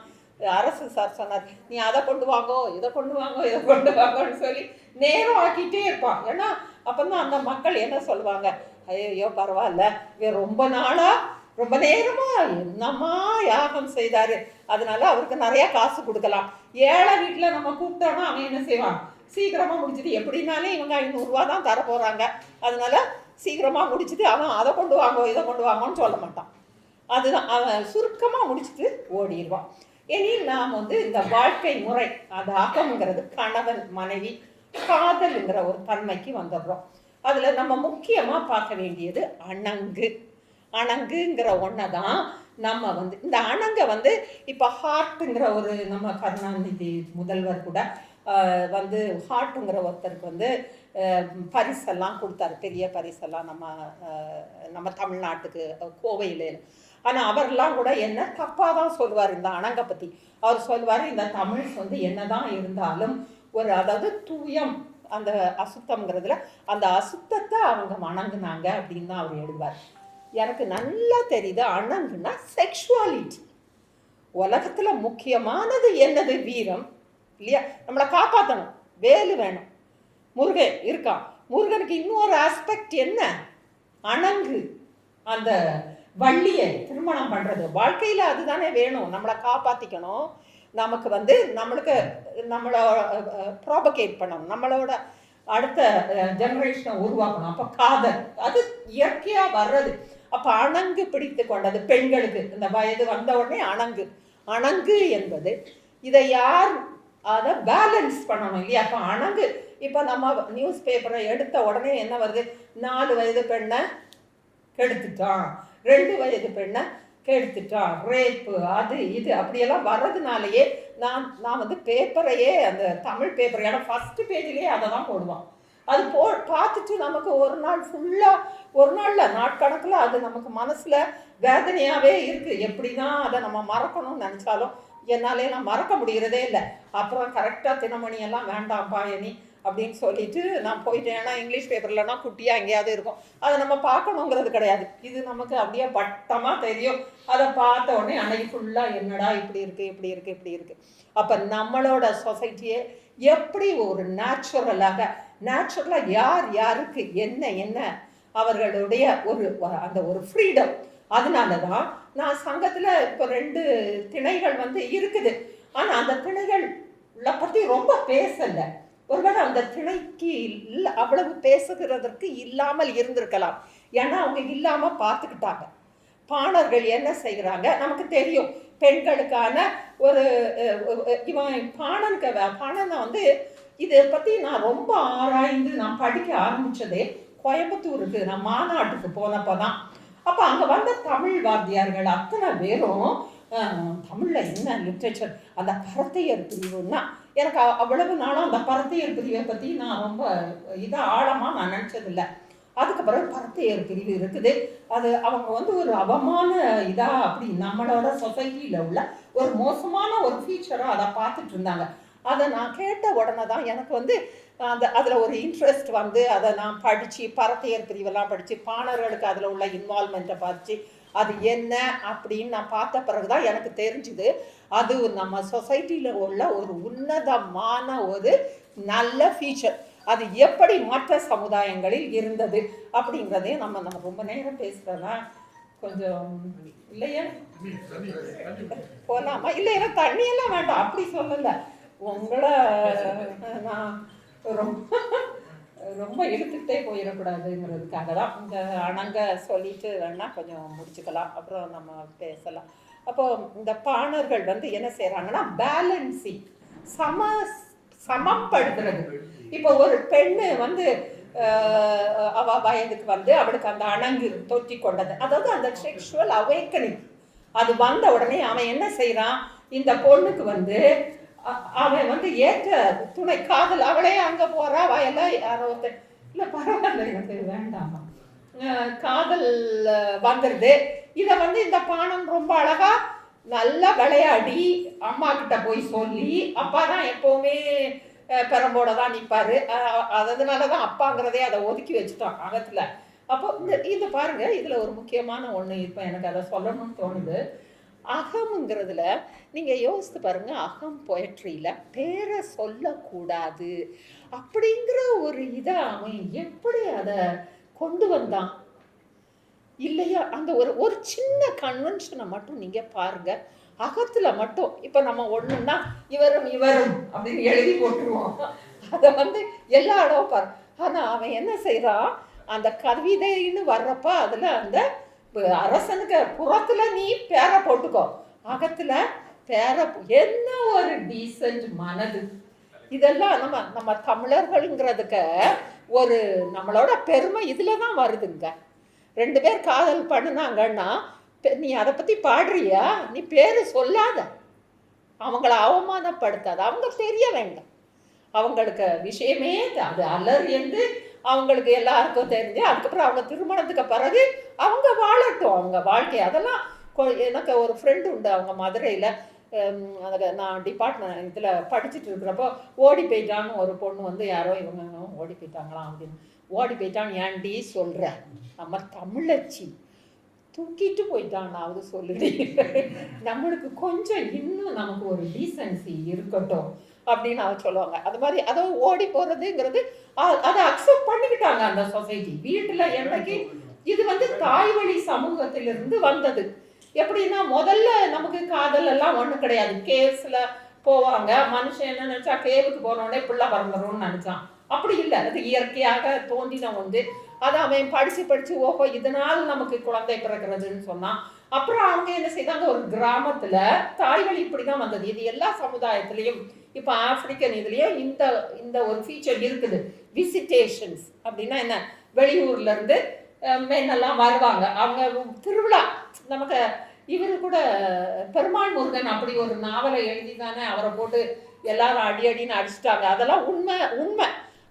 அரசு சார் சொன்னார், நீ அதை கொண்டு வாங்கோ, இதை கொண்டு வாங்கோ, இதை கொண்டு வாங்கோன்னு சொல்லி நேரம் ஆக்கிட்டே இருப்பான். ஏன்னா அப்போ தான் அந்த மக்கள் என்ன சொல்லுவாங்க, ஐயோ பரவாயில்ல, இவன் ரொம்ப நாளாக ரொம்ப நேரமா என்னம்மா யாகம் செய்தாரு, அதனால அவருக்கு நிறைய காசு கொடுக்கலாம். ஏழை வீட்டில் நம்ம கூப்பிட்டோம்னா அவன் என்ன செய்வான், சீக்கிரமா முடிச்சுட்டு, எப்படின்னாலே இவங்க 500 ரூபா தான் தர போறாங்க, அதனால சீக்கிரமா முடிச்சுட்டு அவன் அதை கொண்டு வாங்கோ இதை கொண்டு வாங்கோன்னு சொல்ல மாட்டான். அதுதான் அவன் சுருக்கமா முடிச்சுட்டு ஓடிடுவான். இனி நாம் வந்து இந்த வாழ்க்கை முறை, அது அகம்ங்கிறது கணவன் மனைவி காதல்ங்கிற ஒரு தன்மைக்கு வந்துடுறோம். அதுல நம்ம முக்கியமா பார்க்க வேண்டியது அணங்கு. அணங்குங்கிற ஒன்றை தான் நம்ம வந்து, இந்த அணங்கை வந்து இப்போ ஹார்ட்டுங்கிற ஒரு, நம்ம கருணாநிதி முதல்வர் கூட வந்து ஹார்ட்டுங்கிற ஒருத்தருக்கு வந்து பரிசெல்லாம் கொடுத்தாரு, பெரிய பரிசெல்லாம் நம்ம தமிழ்நாட்டுக்கு கோவையில். ஆனால் அவரெல்லாம் கூட என்ன தப்பாக தான் சொல்லுவார் இந்த அணங்கை பற்றி. அவர் சொல்லுவார், இந்த தமிழ் வந்து என்னதான் இருந்தாலும் ஒரு, அதாவது தூயம், அந்த அசுத்தம்ங்கிறதுல அந்த அசுத்தத்தை அவங்க வணங்குனாங்க அப்படின்னு தான் அவர் எழுதுவார். எனக்கு நல்லா தெரியுது, அணங்குனா செக்ஷுவாலிட்டி. உலகத்துல முக்கியமானது என்னது, வீரம் இல்லையா, நம்மளை காப்பாற்றணும், வேலு வேணும். முருகன் இருக்கான், முருகனுக்கு இன்னொரு ஆஸ்பெக்ட் என்ன, அணங்கு. அந்த வள்ளியை திருமணம் பண்றது வாழ்க்கையில அதுதானே வேணும், நம்மளை காப்பாத்திக்கணும், நமக்கு வந்து நம்மளை ப்ராபகேட் பண்ணணும், நம்மளோட அடுத்த ஜெனரேஷனை உருவாக்கணும். அப்போ காதல் அது இயற்கையா வர்றது. அப்போ அணங்கு பிடித்து கொண்டது பெண்களுக்கு இந்த வயது வந்த உடனே அணங்கு என்பது, இதை யார் அதை பேலன்ஸ் பண்ணணும் இல்லையா. அப்போ அணங்கு, இப்போ நம்ம நியூஸ் பேப்பரை எடுத்த உடனே என்ன வருது, 4 வயது பெண்ணை கெடுத்துட்டான், 2 வயது பெண்ணை கெடுத்துட்டான், ரேப்பு, அது இது அப்படியெல்லாம் வர்றதுனாலேயே நான் வந்து பேப்பரையே, அந்த தமிழ் பேப்பர் ஏன்னா ஃபர்ஸ்ட் பேஜ்லேயே அதை தான் போடுவான். அது பார்த்துட்டு நமக்கு ஒரு நாள் ஃபுல்லாக, ஒரு நாளில் நாட்கணக்கில் அது நமக்கு மனசில் வேதனையாகவே இருக்குது. எப்படி தான் அதை நம்ம மறக்கணும்னு நினச்சாலும் என்னாலே நான் மறக்க முடிகிறதே இல்லை. அப்புறம் கரெக்டாக தினமணியெல்லாம் வேண்டாம்ப்பா இனி அப்படின்னு சொல்லிட்டு நான் போயிட்டேன். ஏன்னா இங்கிலீஷ் பேப்பர்லனா குட்டியாக எங்கேயாவது இருக்கும், அதை நம்ம பார்க்கணுங்கிறது கிடையாது. இது நமக்கு அப்படியே பட்டமாக தெரியும். அதை பார்த்த உடனே அன்னைக்கு ஃபுல்லாக என்னடா இப்படி இருக்குது இப்படி இருக்குது இப்படி இருக்குது. அப்போ நம்மளோட சொசைட்டியே எப்படி ஒரு நேச்சுரலாக யார் யாருக்கு என்ன அவர்களுடைய அந்த ஒரு ஃப்ரீடம். அதனால தான் நான் சங்கத்தில் இப்போ 2 திணைகள் வந்து இருக்குது. ஆனால் அந்த திணைகளை பற்றி ரொம்ப பேசலை. ஒருவேளை அந்த திணைக்கு அவ்வளவு பேசுகிறதற்கு இல்லாமல் இருந்திருக்கலாம். ஏன்னா அவங்க இல்லாமல் பார்த்துக்கிட்டாங்க. பாணர்கள் என்ன செய்கிறாங்க நமக்கு தெரியும். பெண்களுக்கான ஒரு பாணனை வந்து இதை பற்றி நான் ரொம்ப ஆராய்ந்து நான் படிக்க ஆரம்பித்ததே கோயம்புத்தூருக்கு நான் மாநாட்டுக்கு போனப்போ தான். அப்போ அங்கே வந்த தமிழ் வாத்தியார்கள் அத்தனை பேரும் தமிழில் என்ன லிட்ரேச்சர், அந்த பரத்தையர் பிரிவுன்னா எனக்கு அவ்வளவு நாளும் அந்த பரத்தையர் பிரிவை பற்றி நான் ரொம்ப இதாக ஆழமாக நான் நினச்சதில்லை. அதுக்கு பிறகு பரத்தையர் பிரிவு இருக்குது. அது அவங்க வந்து ஒரு அவமான இதாக அப்படி நம்மளோட சொசைட்டியில் உள்ள ஒரு மோசமான ஒரு ஃபீச்சராக அதை பார்த்துட்டு இருந்தாங்க. அதை நான் கேட்ட உடனே தான் எனக்கு வந்து அதில் ஒரு இன்ட்ரெஸ்ட் வந்து அதை நான் படித்து பரத்தையர் பிரிவெல்லாம் படித்து பாணர்களுக்கு அதில் உள்ள இன்வால்மெண்ட்டை படித்து அது என்ன அப்படின்னு நான் பார்த்த பிறகு தான் எனக்கு தெரிஞ்சுது அது நம்ம சொசைட்டியில் உள்ள ஒரு உன்னதமான ஒரு நல்ல ஃபீச்சர். அது எப்படி மற்ற சமுதாயங்களில் இருந்தது அப்படிங்கிறதையும் நம்ம ரொம்ப நேரம் பேசுகிறோன்னா கொஞ்சம் இல்லையா போலாமா? இல்லை எனக்கு தண்ணியெல்லாம் வேண்டாம், அப்படி சொல்லலை. உங்களை நான் ரொம்ப ரொம்ப இழுத்துக்கிட்டே போயிடக்கூடாதுங்கிறதுக்காக தான் இந்த அணங்க சொல்லிட்டு வேணா கொஞ்சம் முடிச்சுக்கலாம், அப்புறம் நம்ம பேசலாம். அப்போ இந்த பாணர்கள் வந்து என்ன செய்கிறாங்கன்னா பேலன்சிங், சமப்படுத்துறது. இப்போ ஒரு பெண்ணு வந்து அவ வயதுக்கு வந்து அவளுக்கு அந்த அணங்கு தொற்றி கொண்டது, அதாவது அந்த செக்ஷுவல் அவேக்கனிங் அது வந்த உடனே அவன் என்ன செய்யறான், இந்த பொண்ணுக்கு வந்து அவன் வந்து ஏற்ற துணை காதல், அவளே அங்க போறா வயல யாரோ இல்ல பரவாயில்ல எனக்கு வேண்டாமா காதல் வந்துருது. இதை வந்து இந்த பாணன் ரொம்ப அழகா நல்லா விளையாடி அம்மா கிட்ட போய் சொல்லி, அப்பா தான் எப்பவுமே பெரம்போட தான் நிற்பாரு, அதனாலதான் அப்பாங்கிறதே அதை ஒதுக்கி வச்சுட்டான் அகத்துல. அப்போ இது பாருங்க, இதுல ஒரு முக்கியமான ஒண்ணு இப்ப எனக்கு அதை சொல்லணும்னு தோணுது. அகம்ங்கிறதுல நீங்க யோசித்து பாருங்க, அகம் பொயட்ரியில பேரை சொல்லக்கூடாது அப்படிங்கிற ஒரு இதை அவன் எப்படி அதை கொண்டு வந்தான் இல்லையா? அந்த ஒரு சின்ன கன்வென்ஷனை மட்டும் நீங்க பாருங்க, அகத்துல மட்டும். இப்ப நம்ம ஒண்ணுன்னா இவரும் இவரும் அப்படின்னு எழுதி போட்டுருவோம், அதை வந்து எல்லா இடம் பாரு. ஆனா அவன் என்ன செய்யறான், அந்த கவிதைன்னு வர்றப்ப அதுல அந்த அரசனுக்கு புறத்துல நீ பேரை போட்டுக்கோ, அகத்துல பேரை என்ன ஒரு டீசன்ட் மனது. இதெல்லாம் நம்ம தமிழர்கள்ங்கிறதுக்கு ஒரு நம்மளோட பெருமை இதுலதான் வருதுங்க. 2 பேர் காதல் பண்ணுனாங்கன்னா நீ அதை பத்தி பாடுறியா, நீ பேரு சொல்லாத, அவங்கள அவமானப்படுத்தாத, அவங்க தெரிய வேண்டாம், அவங்களுக்கு விஷயமே அது அலறியந்து அவங்களுக்கு எல்லாருக்கும் தெரிஞ்சு அதுக்கப்புறம் அவங்க திருமணத்துக்கு பிறகு அவங்க வாழட்டும் அவங்க வாழ்க்கை. அதெல்லாம் எனக்கு ஒரு ஃப்ரெண்டு உண்டு, அவங்க மதுரையில் நான் டிபார்ட்மெண்ட் இதில் படிச்சுட்டு இருக்கிறப்போ ஓடி போயிட்டான்னு ஒரு பொண்ணு வந்து யாரோ இவங்க ஓடி போயிட்டாங்களாம் அப்படின்னு, ஓடி போயிட்டான்னு ஏன்டி சொல்கிற, நம்ம தமிழச்சி தூக்கிட்டு போயிட்டான்னாவது சொல்லுடி, நம்மளுக்கு கொஞ்சம் இன்னும் நமக்கு ஒரு டீசன்சி இருக்கட்டும் அப்படின்னு அவ சொல்லுவாங்க. அது மாதிரி அதை ஓடி போறதுங்கிறது அதை அக்செப்ட் பண்ணிக்கிட்டாங்க அந்த சொசைட்டி. வீட்டுல என்னைக்கு இது வந்து தாய் வழி சமூகத்திலிருந்து வந்தது. எப்படின்னா முதல்ல நமக்கு காதல் எல்லாம் ஒண்ணு கிடையாது, கேஸ்ல போவாங்க, மனுஷன் என்ன நினைச்சா கேவுக்கு போனோடனே பிள்ளை பறந்துரும்னு நினைச்சான், அப்படி இல்லை, அது இயற்கையாக தோன்றின வந்து அதை அவன் படிச்சு ஓஹோ இதனால் நமக்கு குழந்தை பிறக்கிறதுன்னு சொன்னான். அப்புறம் அவங்க என்ன செய்தாங்க, ஒரு கிராமத்துல தாய்வழி இப்படிதான் வந்தது. இது எல்லா சமுதாயத்திலையும் இப்ப ஆப்பிரிக்கன் இதுலயும் இந்த ஒரு ஃபீச்சர் இருக்குது, விசிட்டேஷன்ஸ். அப்படின்னா என்ன, வெளியூர்ல இருந்து மென்னெல்லாம் வருவாங்க, அவங்க திருவிழா. நமக்கு இவரு கூட பெருமாள் முருகன் அப்படி ஒரு நாவலை எழுதி தானே அவரை போட்டு எல்லாரும் அடின்னு அடிச்சுட்டாங்க, அதெல்லாம் உண்மை.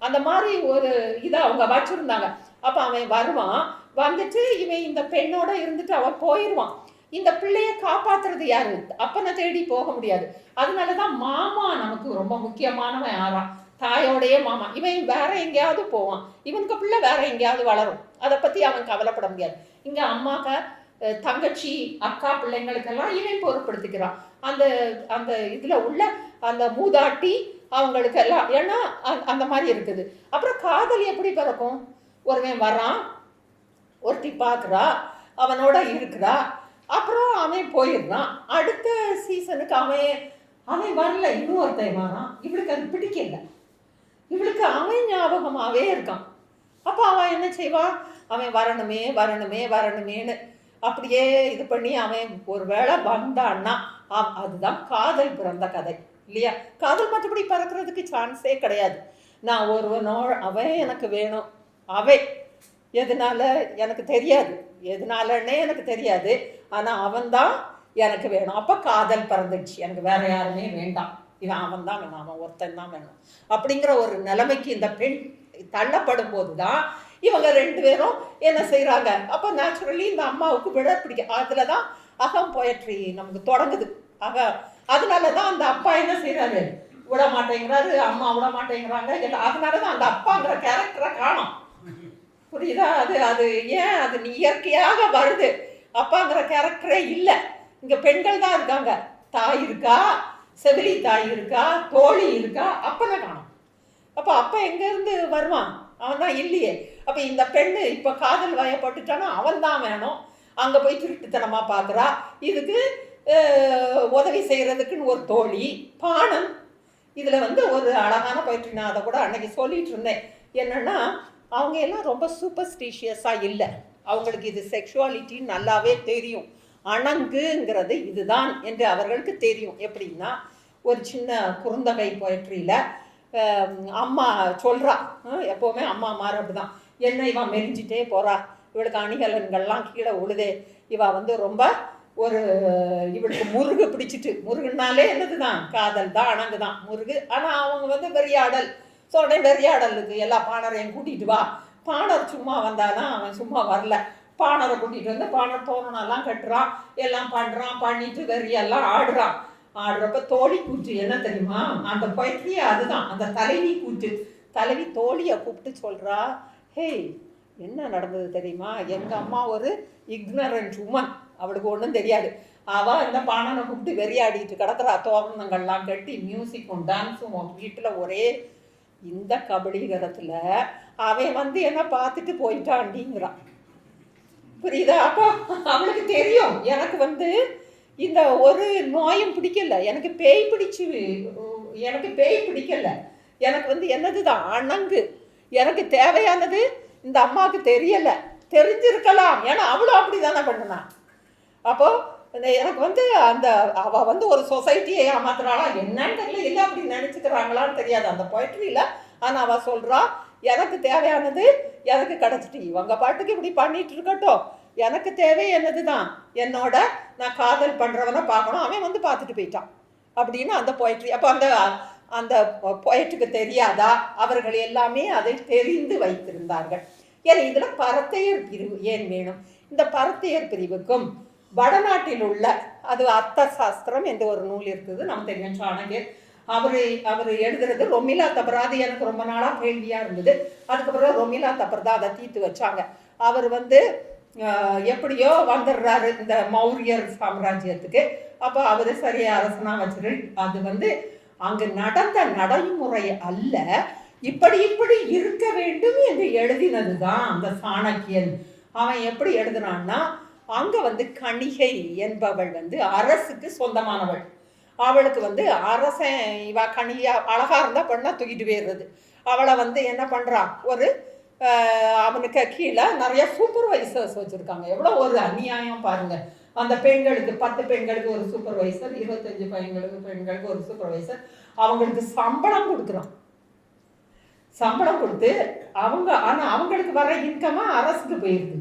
அந்த மாதிரி ஒரு இதை அவங்க வச்சிருந்தாங்க. அப்ப அவன் வருவான், வந்துட்டு இவன் இந்த பெண்ணோட இருந்துட்டு அவன் போயிடுவான். இந்த பிள்ளைய காப்பாத்துறது யாரு, அப்பனை தேடி போக முடியாது. அதனாலதான் மாமா நமக்கு ரொம்ப முக்கியமானவன். யாராம், தாயோடையே மாமா. இவன் வேற எங்கேயாவது போவான், இவனுக்கு பிள்ளை வேற எங்கேயாவது வளரும், அதை பத்தி அவன் கவலைப்பட முடியாது. இங்க அம்மாக்க தங்கச்சி அக்கா பிள்ளைங்களுக்கெல்லாம் இவன் பொறுப்படுத்திக்கிறான். அந்த அந்த இதுல உள்ள அந்த மூதாட்டி அவங்களுக்கு எல்லாம், ஏன்னா அந்த மாதிரி இருக்குது. அப்புறம் காதல் எப்படி பிறக்கும், ஒருவன் வர்றான், ஒருத்தி பார்க்குறா, அவனோட இருக்கிறா, அப்புறம் அவன் போயிடுறான். அடுத்த சீசனுக்கு அவன் வரல, இன்னொருத்தன் வரான், இவளுக்கு அது பிடிக்கல, இவளுக்கு அவன் ஞாபகமாகவே இருக்கான். அப்போ அவன் என்ன செய்வான், அவன் வரணுமேன்னு அப்படியே இது பண்ணி அவன் ஒரு வேளை வந்தான்னா அதுதான் காதல் பிறந்த கதை இல்லையா? காதல் மற்றபடி பறக்கிறதுக்கு சான்ஸே கிடையாது. நான் ஒருவனோட அவன் எனக்கு வேணும், அவன் எதனால எனக்கு தெரியாது, எதனாலன்னே எனக்கு தெரியாது, ஆனால் அவன்தான் எனக்கு வேணும். அப்போ காதல் பிறந்துடுச்சு, எனக்கு வேற யாருமே வேண்டாம், இவன் அவன் தான் வேணும், அவன் ஒருத்தன் தான் வேணும் அப்படிங்கிற ஒரு நிலைமைக்கு இந்த பெண் தள்ளப்படும் போது தான் இவங்க 2 பேரும் என்ன செய்கிறாங்க. அப்போ நேச்சுரலி இந்த அம்மாவுக்கு விட பிடிக்கும். அதில் தான் அகம் பொயட்ரி நமக்கு தொடங்குது. அதனால தான் அந்த அப்பா என்ன செய்கிறாரு, விட மாட்டேங்கிறாரு, அம்மா விட மாட்டேங்கிறாங்க. அதனால தான் அந்த அப்பாங்கிற கேரக்டரை காணும், புரியுதா? அது ஏன் அது இயற்கையாக வருது, அப்பாங்கிற கேரக்டரே இல்லை. இங்கே பெண்கள் தான் இருக்காங்க, தாய் இருக்கா, செவிலி தாய் இருக்கா, தோழி இருக்கா, அப்பனை காணும். அப்போ அப்பா எங்கேருந்து வருவான், அவன் தான் இல்லையே. அப்போ இந்த பெண்ணு இப்போ காதல் வயப்பட்டுட்டானா அவன் தான் வேணும். அங்கே போய் திருட்டுத்தனமாக பார்க்குறா. இதுக்கு உதவி செய்கிறதுக்குன்னு ஒரு தோழி பானம். இதில் வந்து ஒரு அழகான போயிட்டு நான் அதை கூட அன்னைக்கு சொல்லிட்டு இருந்தேன். என்னென்னா அவங்க எல்லாம் ரொம்ப சூப்பர்ஸ்டிஷியஸாக இல்லை. அவங்களுக்கு இது செக்ஷுவாலிட்டி நல்லாவே தெரியும். அணங்குங்கிறது இதுதான் என்று அவர்களுக்கு தெரியும். எப்படின்னா ஒரு சின்ன குறுந்தகை போயட்ரியில் அம்மா சொல்கிறா, எப்போவுமே அம்மா மாறு அப்படிதான், என்ன இவன் மெலிஞ்சிட்டே போகிறா, இவளுக்கு அணிகலன்கள்லாம் கீழே உழுதே, இவள் வந்து ரொம்ப ஒரு இவளுக்கு முருகு பிடிச்சிட்டு, முருகுனாலே என்னது தான் காதல் தான், அணங்கு தான் முருகு. ஆனால் அவங்க வந்து வெறியாடல் சொன்னே, வெறியாடலுக்கு எல்லா பாணரையும் கூட்டிகிட்டு வா. பாணர் சும்மா வந்தானா, அவன் சும்மா வரல. பாணரை கூட்டிகிட்டு வந்து பாணர் தோரணெல்லாம் கட்டுறான், எல்லாம் பண்ணுறான், பண்ணிட்டு வெறியெல்லாம் ஆடுறான். ஆடுறப்ப தோழி கூற்று என்ன தெரியுமா, அந்த பொயட்ரியே அதுதான், அந்த தலைவி கூற்று. தலைவி தோழியை கூப்பிட்டு சொல்கிறா, ஹே என்ன நடந்தது தெரியுமா, எங்கள் அம்மா ஒரு இக்னரண்ட் உமன், அவளுக்கு ஒன்றும் தெரியாது. அவள் இந்த பாணனை கூப்பிட்டு வெறியாடிட்டு கிடக்குறா, தோரணங்கள்லாம் கட்டி மியூசிக்கும் டான்ஸும் வீட்டில் ஒரே. இந்த கபலீகரத்தில் அவன் வந்து என்ன பார்த்துட்டு போயிட்டான்டிங்கிறான். புரியுதா? அப்போ அவளுக்கு தெரியும் எனக்கு வந்து இந்த ஒரு நோயும் பிடிக்கல, எனக்கு பேய் பிடிக்கல, எனக்கு வந்து என்னது தான் அணங்கு, எனக்கு தேவையானது இந்த அம்மாவுக்கு தெரியலை. தெரிஞ்சிருக்கலாம், ஏன்னா அவளும் அப்படி தானே பண்ணுனான். அப்போது எனக்கு வந்து அந்த அவள் வந்து ஒரு சொசைட்டியை ஏமாத்துறாளா என்னன்னு தெரியல, இல்லை அப்படி நினச்சிக்கிறாங்களான்னு தெரியாது அந்த பொயட்ரியில். ஆனால் அவள் சொல்கிறா, எனக்கு தேவையானது எனக்கு கிடச்சிட்டு இவங்க பாட்டுக்கு இப்படி பண்ணிட்டு இருக்கட்டும், எனக்கு தேவை என்னது தான் என்னோட நான் காதல் பண்ணுறவனை பார்க்கணும், அவன் வந்து பார்த்துட்டு போயிட்டான் அப்படின்னு அந்த பொயட்ரி. அப்போ அந்த அந்த பொயட்டுக்கு தெரியாதா, அவர்கள் எல்லாமே அதை தெரிந்து வைத்திருந்தார்கள். ஏன்னா இதில் பரத்தையர் பிரிவு ஏன் வேணும்? இந்த பரத்தையர் பிரிவுக்கும் வடநாட்டில் உள்ள அது அர்த்த சாஸ்திரம் என்று ஒரு நூல் இருக்குது, நம்ம தெரியும், சாணகியர். அவர் எழுதுறது ரொமிலா தபர். அது எனக்கு ரொம்ப நாளாக கேள்வியாக இருந்தது. அதுக்கப்புறம் ரொமிலா தபர் தான் அதை தீர்த்து வச்சாங்க. அவர் வந்து எப்படியோ வந்துடுறாரு இந்த மௌரியர் சாம்ராஜ்யத்துக்கு. அப்போ அவர் சரியா அரசனாக வச்சிரு. அது வந்து அங்கு நடந்த நடைமுறை அல்ல, இப்படி இப்படி இருக்க வேண்டும் என்று எழுதினது தான் அந்த சாணக்கியன். அவன் எப்படி எழுதுனான்னா, அங்கே வந்து கணிகை என்பவள் வந்து அரசுக்கு சொந்தமானவள். அவளுக்கு வந்து அரசன் இவ கனியா அழகா இருந்தா பண்ணா தூக்கிட்டு போயிடுறது. அவளை வந்து என்ன பண்றான், ஒரு அவனுக்கு கீழே நிறைய சூப்பர்வைசர்ஸ் வச்சிருக்காங்க. எவ்வளோ ஒரு அநியாயம் பாருங்க. அந்த பெண்களுக்கு 10 பெண்களுக்கு ஒரு சூப்பர்வைசர், 25 பெண்களுக்கு ஒரு சூப்பர்வைசர். அவங்களுக்கு சம்பளம் கொடுக்குறான். சம்பளம் கொடுத்து அவங்க, ஆனால் அவங்களுக்கு வர இன்கமா அரசுக்கு போயிடுது.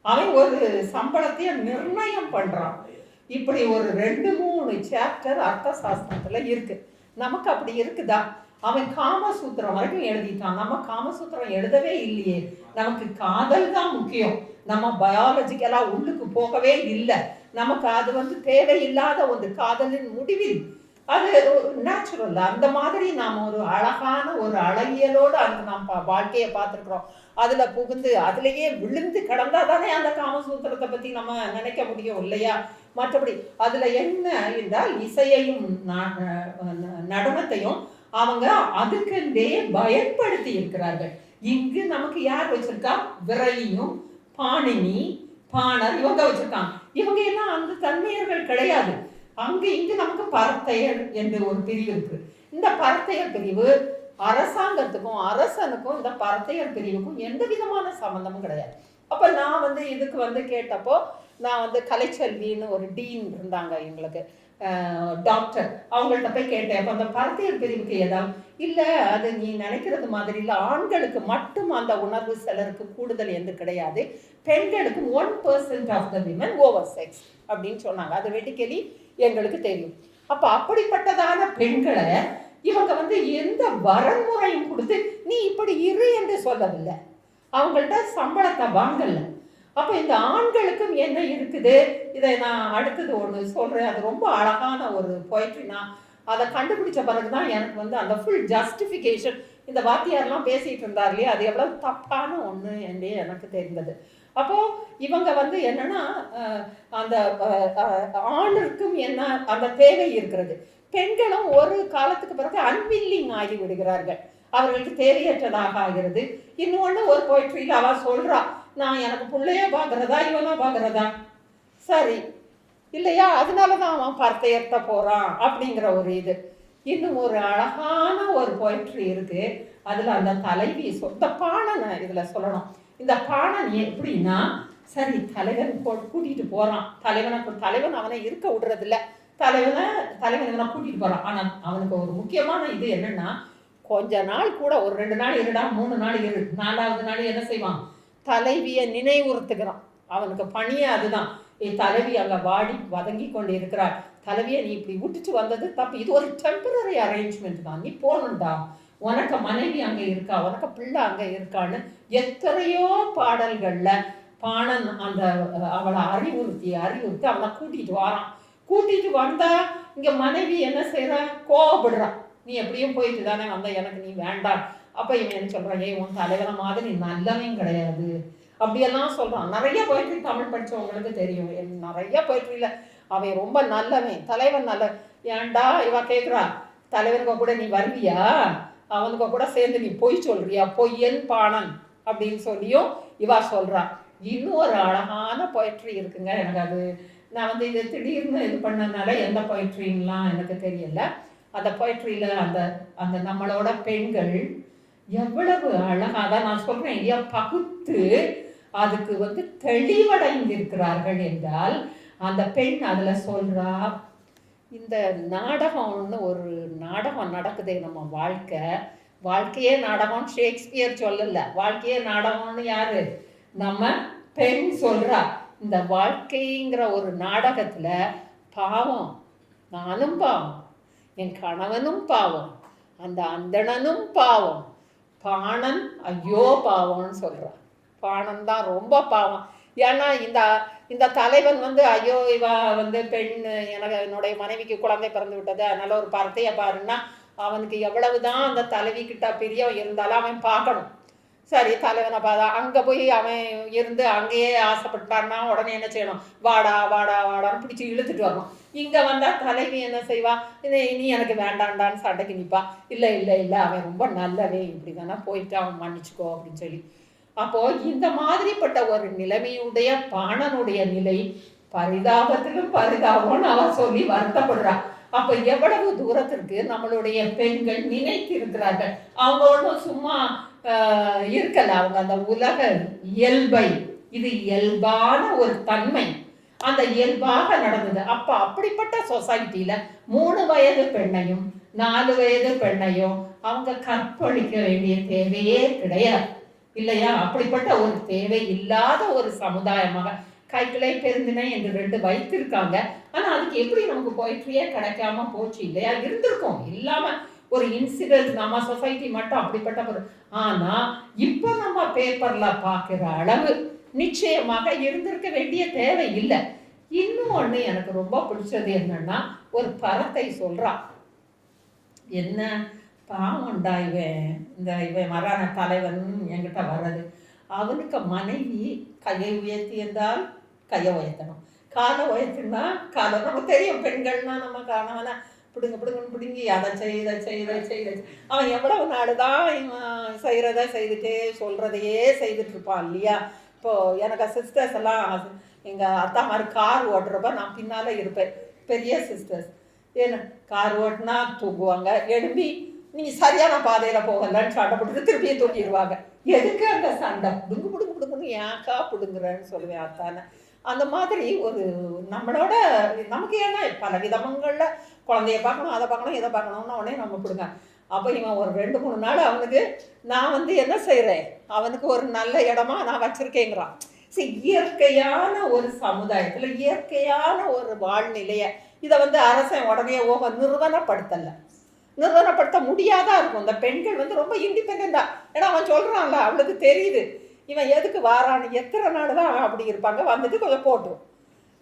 அவன் ஒரு சம்பளத்தையே நிர்ணயம் பண்றான். இப்படி ஒரு 2-3 சாப்டர் அர்த்த சாஸ்திரத்துல இருக்கு. நமக்கு அப்படி இருக்குதா? அவன் காமசூத்திரம் வரைக்கும் எழுதிட்டான். நம்ம காமசூத்திரம் எழுதவே இல்லையே. நமக்கு காதல் தான் முக்கியம். நம்ம பயாலஜிக்கலா உள்ளுக்கு போகவே இல்லை. நமக்கு அது வந்து தேவையில்லாத ஒரு காதலின் முடிவில் அது நேச்சுரல். அந்த மாதிரி நாம் ஒரு அழகான ஒரு அழகியலோடு அந்த நாம் வாழ்க்கையை பார்த்துருக்குறோம். அதில் புகுந்து அதிலேயே விழுந்து கிடந்தா தானே அந்த காமசூத்திரத்தை பற்றி நம்ம நினைக்க முடியும் இல்லையா? மற்றபடி அதில் என்ன என்றால் இசையையும் நடனத்தையும் அவங்க அதுக்கென்றே பயன்படுத்தி இருக்கிறார்கள். இங்கு நமக்கு யார் வச்சிருக்கா? விரலியும் பாணினி, பாணர் இவங்க வச்சிருக்காங்க. இவங்க எல்லாம் அந்த தன்மையர்கள் கிடையாது. அங்கு இங்கு நமக்கு பரத்தையர் என்று ஒரு பிரிவு இருக்கு. இந்த பரத்தையர் பிரிவு அரசாங்கத்துக்கும் அரசனுக்கும் இந்த பரத்தையர் பிரிவுக்கும் எந்த விதமான சம்பந்தமும் கிடையாது. அப்போ நான் வந்து இதுக்கு வந்து கேட்டப்போ, நான் வந்து கலைச்செல்வின்னு ஒரு டீன் இருந்தாங்க எங்களுக்கு, டாக்டர், அவங்கள்ட்ட போய் கேட்டேன். அப்போ அந்த பரத்தையர் பிரிவுக்கு ஏதாவது இல்லை, அது நீ நினைக்கிறது மாதிரி இல்லை, ஆண்களுக்கு மட்டும் அந்த உணர்வு சிலருக்கு கூடுதல் என்று கிடையாது, பெண்களுக்கு 1% of the women over sex அப்படின்னு சொன்னாங்க. அது வெட்டிக்கலி எங்களுக்கு தெரியும். அப்போ அப்படிப்பட்டதான பெண்களை இவங்க வந்து எந்த வரன்முறையும் கொடுத்து நீ இப்படி இரு என்று சொல்லவில்லை, அவங்கள்ட்ட சம்பளத்தை வாங்கல. அப்போ இந்த ஆண்களுக்கும் என்ன இருக்குது, இதை நான் அடுத்தது ஒன்று சொல்கிறேன். அது ரொம்ப அழகான ஒரு பொயட்ரி. நான் அதை கண்டுபிடிச்ச பிறகு தான் எனக்கு வந்து அந்த ஃபுல் ஜஸ்டிஃபிகேஷன், இந்த வாத்தியாரெலாம் பேசிகிட்டு இருந்தார் இல்லையா, அது எவ்வளோ தப்பான ஒன்று என்றே எனக்கு தெரிந்தது. அப்போது இவங்க வந்து என்னன்னா, அந்த ஆணுக்கும் என்ன அந்த தேவை இருக்கிறது, பெண்களும் ஒரு காலத்துக்கு பிறகு அன்வில்லிங் ஆகி விடுகிறார்கள், அவர்களுக்கு தேவையற்றதாக ஆகிறது. இன்னொன்று ஒரு பொயட்ரியில் அவள் சொல்கிறா, நான் எனக்கு பிள்ளைய பார்க்குறதா இவனா பார்க்குறதா? சரி இல்லையா? அதனால தான் அவன் பரத்தை ஏற்ற போகிறான் அப்படிங்கிற ஒரு இது. இன்னும் ஒரு அழகான ஒரு பொயட்ரி இருக்குது. அதில் அந்த தலைவி இந்த பாணனை இதில் சொல்லணும். இந்த பாணன் எப்படின்னா, சரி தலைவன் கூட்டிகிட்டு போகிறான். தலைவன் அவனை இருக்க விடுறதில்ல. தலைவன் இவனை கூட்டிகிட்டு போகிறான். ஆனால் அவனுக்கு ஒரு முக்கியமான இது என்னென்னா, கொஞ்ச நாள் கூட ஒரு 2 நாள் இருடா, 3 நாள் இரு, 4வது நாள் என்ன செய்வான்? தலைவியை நினைவுறுத்துக்கிறான். அவனுக்கு பணியே அதுதான். தலைவி அங்கே வாடி வதங்கி கொண்டு இருக்கிறாள். தலைவியை நீ இப்படி விட்டுட்டு வந்தது தப்பு. இது ஒரு டெம்பரரி அரேஞ்ச்மெண்ட் தான். நீ போகணுண்டா, உனக்கு மனைவி அங்கே இருக்கா, உனக்கு பிள்ளை அங்கே இருக்கான்னு எத்தனையோ பாடல்களில் பாணன் அந்த அவளை அறிவுறுத்தி அவனை கூட்டிகிட்டு வரான். கூட்டிகிட்டு வந்தா இங்கே மனைவி என்ன செய்கிறா? கோவப்படுறான். நீ எப்படியும் போயிட்டு தானே வந்த, எனக்கு நீ வேண்டாம். அப்போ இவன் என்ன சொல்கிறான்? உன் தலைவனை மாதிரி நீ நல்லவன் கிடையாது அப்படியெல்லாம் சொல்கிறான். நிறைய போயிட்ரி தமிழ் படித்தவங்களுக்கு தெரியும். நிறைய போயிட்ரியில் அவன் ரொம்ப நல்லவன், தலைவன் நல்ல. ஏன்டா இவ கேட்குறா, தலைவனுக்கு கூட நீ வருவியா, அவனுக்கு கூட சேர்ந்து நீ பொய் சொல்றியா, பொய்யன் பாணன் அப்படின்னு சொல்லியும் இவா சொல்கிறா. இன்னும் ஒரு அழகான பொயட்ரி இருக்குங்க. எனக்கு அது நான் வந்து இது திடீர்னு இது பண்ணதுனால எந்த பொயட்ரின்லாம் எனக்கு தெரியல. அந்த பொயட்ரியில் அந்த அந்த நம்மளோட பெண்கள் எவ்வளவு அழகாக நான் சொல்கிறேன் இல்லையா, பகுத்து அதுக்கு வந்து தெளிவடைந்திருக்கிறார்கள் என்றால் அந்த பெண் அதில் சொல்கிறா, இந்த நாடகம்னு ஒரு நாடகம் நடக்குது நம்ம வாழ்க்கையே நாடகம். ஷேக்ஸ்பியர் சொல்லலை, வாழ்க்கையே நாடகம்னு யாரு? நம்ம பெண் சொல்கிறா. இந்த வாழ்க்கைங்கிற ஒரு நாடகத்தில் பாவம், நானும் பாவம், என் கணவனும் பாவம், அந்த அந்தணனும் பாவம், பாணன் ஐயோ பாவம்னு சொல்கிறான். பாணன் தான் ரொம்ப பாவம். ஏன்னா இந்த தலைவன் வந்து ஐயோ இவ வந்து பெண், என்னுடைய மனைவிக்கு குழந்தை பிறந்து விட்டது, அதனால ஒரு பரத்தையை பாருன்னா அவனுக்கு எவ்வளவுதான் அந்த தலைவி கிட்ட பிரியம் இருந்தாலும் அவன் பார்க்கணும். சரி தலைவனை பார்த்தா அங்கே போய் அவன் இருந்து அங்கேயே ஆசைப்பட்டான்னா உடனே என்ன செய்யணும்? வாடா வாடா வாடான்னு பிடிச்சி இழுத்துட்டு வரணும். இங்கே வந்தால் தலைவி என்ன செய்வா? நீ எனக்கு வேண்டாண்டான்னு சண்டைக்கு நிற்பா. இல்லை இல்லை இல்லை அவன் ரொம்ப நல்லவே, இப்படி தானே போயிட்டு அவன் மன்னிச்சுக்கோ அப்படின்னு சொல்லி. அப்போது இந்த மாதிரிப்பட்ட ஒரு நிலைமையுடைய பாணனுடைய நிலை பரிதாபத்திலும் பரிதாபம்னு அவன் சொல்லி வருத்தப்படுறா. அப்போ எவ்வளவு தூரத்திற்கு நம்மளுடைய பெண்கள் நினைத்திருக்கிறார்கள். அவங்க ஒன்றும் சும்மா இருக்கல. அவங்க அந்த உலக இயல்பை, இது இயல்பான ஒரு தன்மை, அந்த இயல்பாக நடந்தது. அப்போ அப்படிப்பட்ட சொசைட்டியில் 3 வயது பெண்ணையும் 4 வயது பெண்ணையும் அவங்க கற்பழிக்க வேண்டிய தேவையே கிடையாது இல்லையா? அப்படிப்பட்ட ஒரு தேவை இல்லாத ஒரு சமுதாயமாக கைக்கிளை பெருந்தினை என்று 2 வைத்திருக்காங்க. ஆனால் அதுக்கு எப்படி நமக்கு பொயிட்ரியே கிடைக்காம போச்சு இல்லையா? இருந்திருக்கும், இல்லாமல் ஒரு இன்சிடென்ட் நம்ம சொசைட்டி மட்டும் அப்படிப்பட்ட ஒரு. ஆனால் இப்போ நம்ம பேப்பரில் பார்க்குற அளவு நிச்சயமாக இருந்திருக்க வேண்டிய தேவை இல்லை. இன்னும் ஒன்று எனக்கு ரொம்ப பிடிச்சது என்னன்னா, ஒரு பரத்தை சொல்கிறான். என்ன பாவம்டா இவன் வரான தலைவன் என்கிட்ட வர்றது, அவனுக்கு மனைவி கையை உயர்த்தி என்றால் கையை உயர்த்தணும், காலை உயர்த்தினா காலை. நமக்கு தெரியும் பெண்கள்னா நம்ம கணவனை பிடுங்கன்னு பிடுங்கி அதை செய்த அவன் எவ்வளவு நாடு தான் இவன் செய்கிறத செய்துட்டே சொல்கிறதையே செய்துட்டு இருப்பான் இல்லையா? இப்போது எனக்கு சிஸ்டர்ஸ் எல்லாம், எங்கள் அத்தா மாதிரி கார் ஓட்டுறப்ப நான் பின்னால் இருப்பேன். பெரிய சிஸ்டர்ஸ் ஏன்னா கார் ஓட்டினா தூங்குவாங்க, எழுப்பி நீ சரியான பாதையில் போகலன்னு சண்டை போட்டு திருப்பியும் தூங்கிடுவாங்க. எதுக்கு அந்த சண்டை? பிடுங்குன்னு ஏக்கா பிடுங்குறேன்னு சொல்லுவேன் அத்தானை. அந்த மாதிரி ஒரு நம்மளோட நமக்கு ஏன்னா பல விதமங்களில் குழந்தைய பார்க்கணும், அதை பார்க்கணும், இதை பார்க்கணும்னு உடனே நம்ம பிடுங்க. அப்போ இவன் ஒரு 2-3 நாள் அவனுக்கு நான் வந்து என்ன செய்கிறேன், அவனுக்கு ஒரு நல்ல இடமா நான் வச்சுருக்கேங்கிறான். சரி, இயற்கையான ஒரு சமுதாயத்தில் இயற்கையான ஒரு வாழ்நிலையை இதை வந்து அரசன் உடனே நிறுவனப்படுத்த முடியாதா இருக்கும். இந்த பெண்கள் வந்து ரொம்ப இண்டிபெண்டா. ஏன்னா அவன் சொல்கிறான்ல, அவளுக்கு தெரியுது இவன் எதுக்கு வாரான்னு. எத்தனை நாள் தான் அப்படி இருப்பாங்க, வந்துட்டு கொஞ்சம் போட்டும்.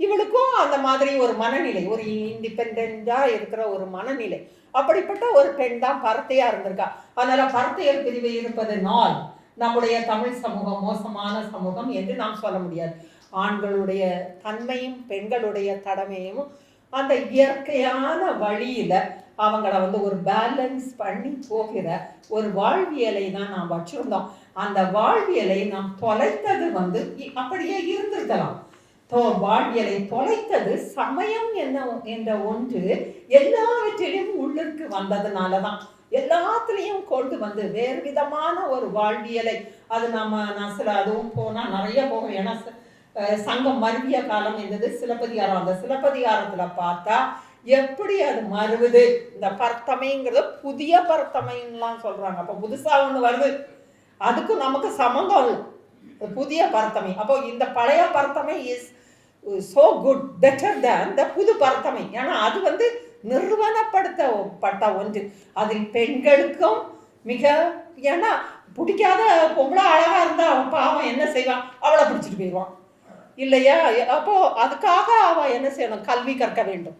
இவளுக்கும் அந்த மாதிரி ஒரு மனநிலை, ஒரு இண்டிபெண்டாக இருக்கிற ஒரு மனநிலை. அப்படிப்பட்ட ஒரு பெண் தான் பரத்தையாக இருந்திருக்கா. அதனால் பரத்தையர் பிரிவு இருப்பதனால் நம்முடைய தமிழ் சமூகம் மோசமான சமூகம் என்று நாம் சொல்ல முடியாது. ஆண்களுடைய தன்மையும் பெண்களுடைய தடமையும் அந்த இயற்கையான வழியில் அவங்கள வந்து ஒரு பேலன்ஸ் பண்ணி போகிற ஒரு வாழ்வியலை தான் நாம் வச்சுருந்தோம். அந்த வாழ்வியலை நாம் தொலைத்தது அப்படியே இருந்திருக்கலாம். வாழ்வியலை தொலைத்தது சமயம் என்ற ஒன்று எல்லாவற்றிலும் உள்ளிருக்கு வந்ததுனாலதான் எல்லாத்துலேயும் கொண்டு வந்து வேறு விதமான ஒரு வாழ்வியலை அது நான் சில அதுவும் போனால் நிறைய போகும். ஏன்னா சங்கம் மருவிய காலம் என்பது சிலப்பதிகாரம். அந்த சிலப்பதிகாரத்தில் பார்த்தா எப்படி அது மறுவுது. இந்த பர்த்தமைங்கிறது புதிய பர்த்தமைன்னுலாம் சொல்கிறாங்க. அப்போ புதுசாக ஒன்று வருது, அதுக்கும் நமக்கு சம்மந்தம் இல்லை. புதிய பர்த்தமை. அப்போ இந்த பழைய பர்த்தமை is so good, better than the புது பர்த்தமை. ஏன்னா அது நிறுவனப்படுத்தப்பட்ட ஒன்று. அதில் பெண்களுக்கும் மிக, ஏன்னா பிடிக்காத பொம்பளை அழகா இருந்தா அவன் பாவம் என்ன செய்வான், அவளை பிடிச்சிட்டு போயிடுவான் இல்லையா? அப்போ அதுக்காக அவன் என்ன செய்யணும், கல்வி கற்க வேண்டும்.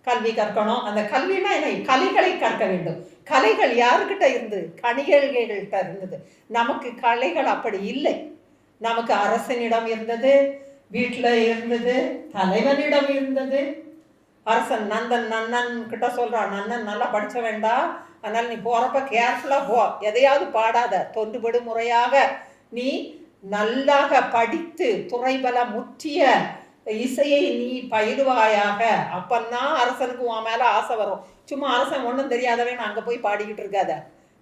கல்வி கற்கணும். அந்த கல்வினா என்ன, கலைகளை கற்க வேண்டும். கலைகள் யாருக்கிட்ட இருந்து, கணிகள்கிட்ட இருந்தது. நமக்கு கலைகள் அப்படி இல்லை. நமக்கு அரசனிடம் இருந்தது, வீட்டில் இருந்தது, தலைவனிடம் இருந்தது. அரசன் நன்னன் கிட்ட சொல்றான், நன்னன் நல்லா படிச்ச வேண்டாம், அதனால நீ போறப்ப கேர்ஃபுல்லா போ, எதையாவது பாடாத, தொண்டுபடு முறையாக நீ நல்லாக படித்து துறைபல முற்றிய இசையை நீ பயிலுவாயாக. அப்பந்தான் அரசனுக்கு உன் மேல ஆசை வரும். சும்மா அரசன் ஒன்றும் தெரியாதவன் அங்க போய் பாடிக்கிட்டு இருக்காத.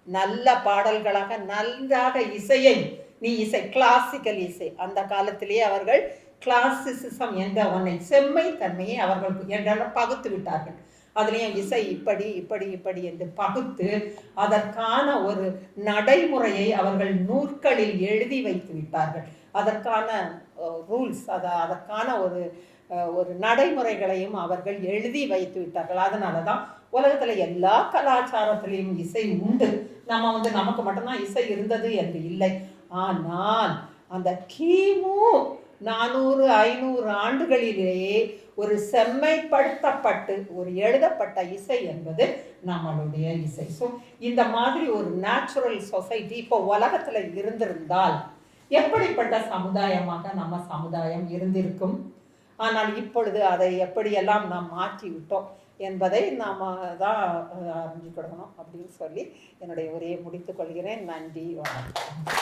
நல்ல பாடல்களாக நன்றாக இசையை நீ கிளாசிக்கல் இசை. அந்த காலத்திலேயே அவர்கள் கிளாசிசிசம் என்ற ஒன்றை, செம்மை தன்மையை அவர்கள் என்றெல்லாம் பகுத்து விட்டார்கள். அதுலேயும் இசை இப்படி இப்படி இப்படி என்று பகுத்து அதற்கான ஒரு நடைமுறையை அவர்கள் நூற்களில் எழுதி வைத்து விட்டார்கள். அதற்கான ரூல்ஸ், அதற்கான ஒரு நடைமுறைகளையும் அவர்கள் எழுதி வைத்து விட்டார்கள். அதனால தான் உலகத்தில் எல்லா கலாச்சாரத்திலையும் இசை உண்டு. நமக்கு மட்டும்தான் இசை இருந்தது என்று இல்லை. ஆனால் அந்த கிமு 400-500 ஆண்டுகளிலேயே ஒரு செம்மைப்படுத்தப்பட்டு ஒரு எழுதப்பட்ட இசை என்பது நம்மளுடைய இசை. ஸோ இந்த மாதிரி ஒரு நேச்சுரல் சொசைட்டி இப்போ உலகத்தில் இருந்திருந்தால் எப்படிப்பட்ட சமுதாயமாக நம்ம சமுதாயம் இருந்திருக்கும். ஆனால் இப்பொழுது அதை எப்படியெல்லாம் நாம் மாற்றி விட்டோம் என்பதை நாம் தான் அறிஞ்சுக்கிடணும் அப்படின்னு சொல்லி என்னுடைய உரையை முடித்துக் கொள்கிறேன். நன்றி, வணக்கம்.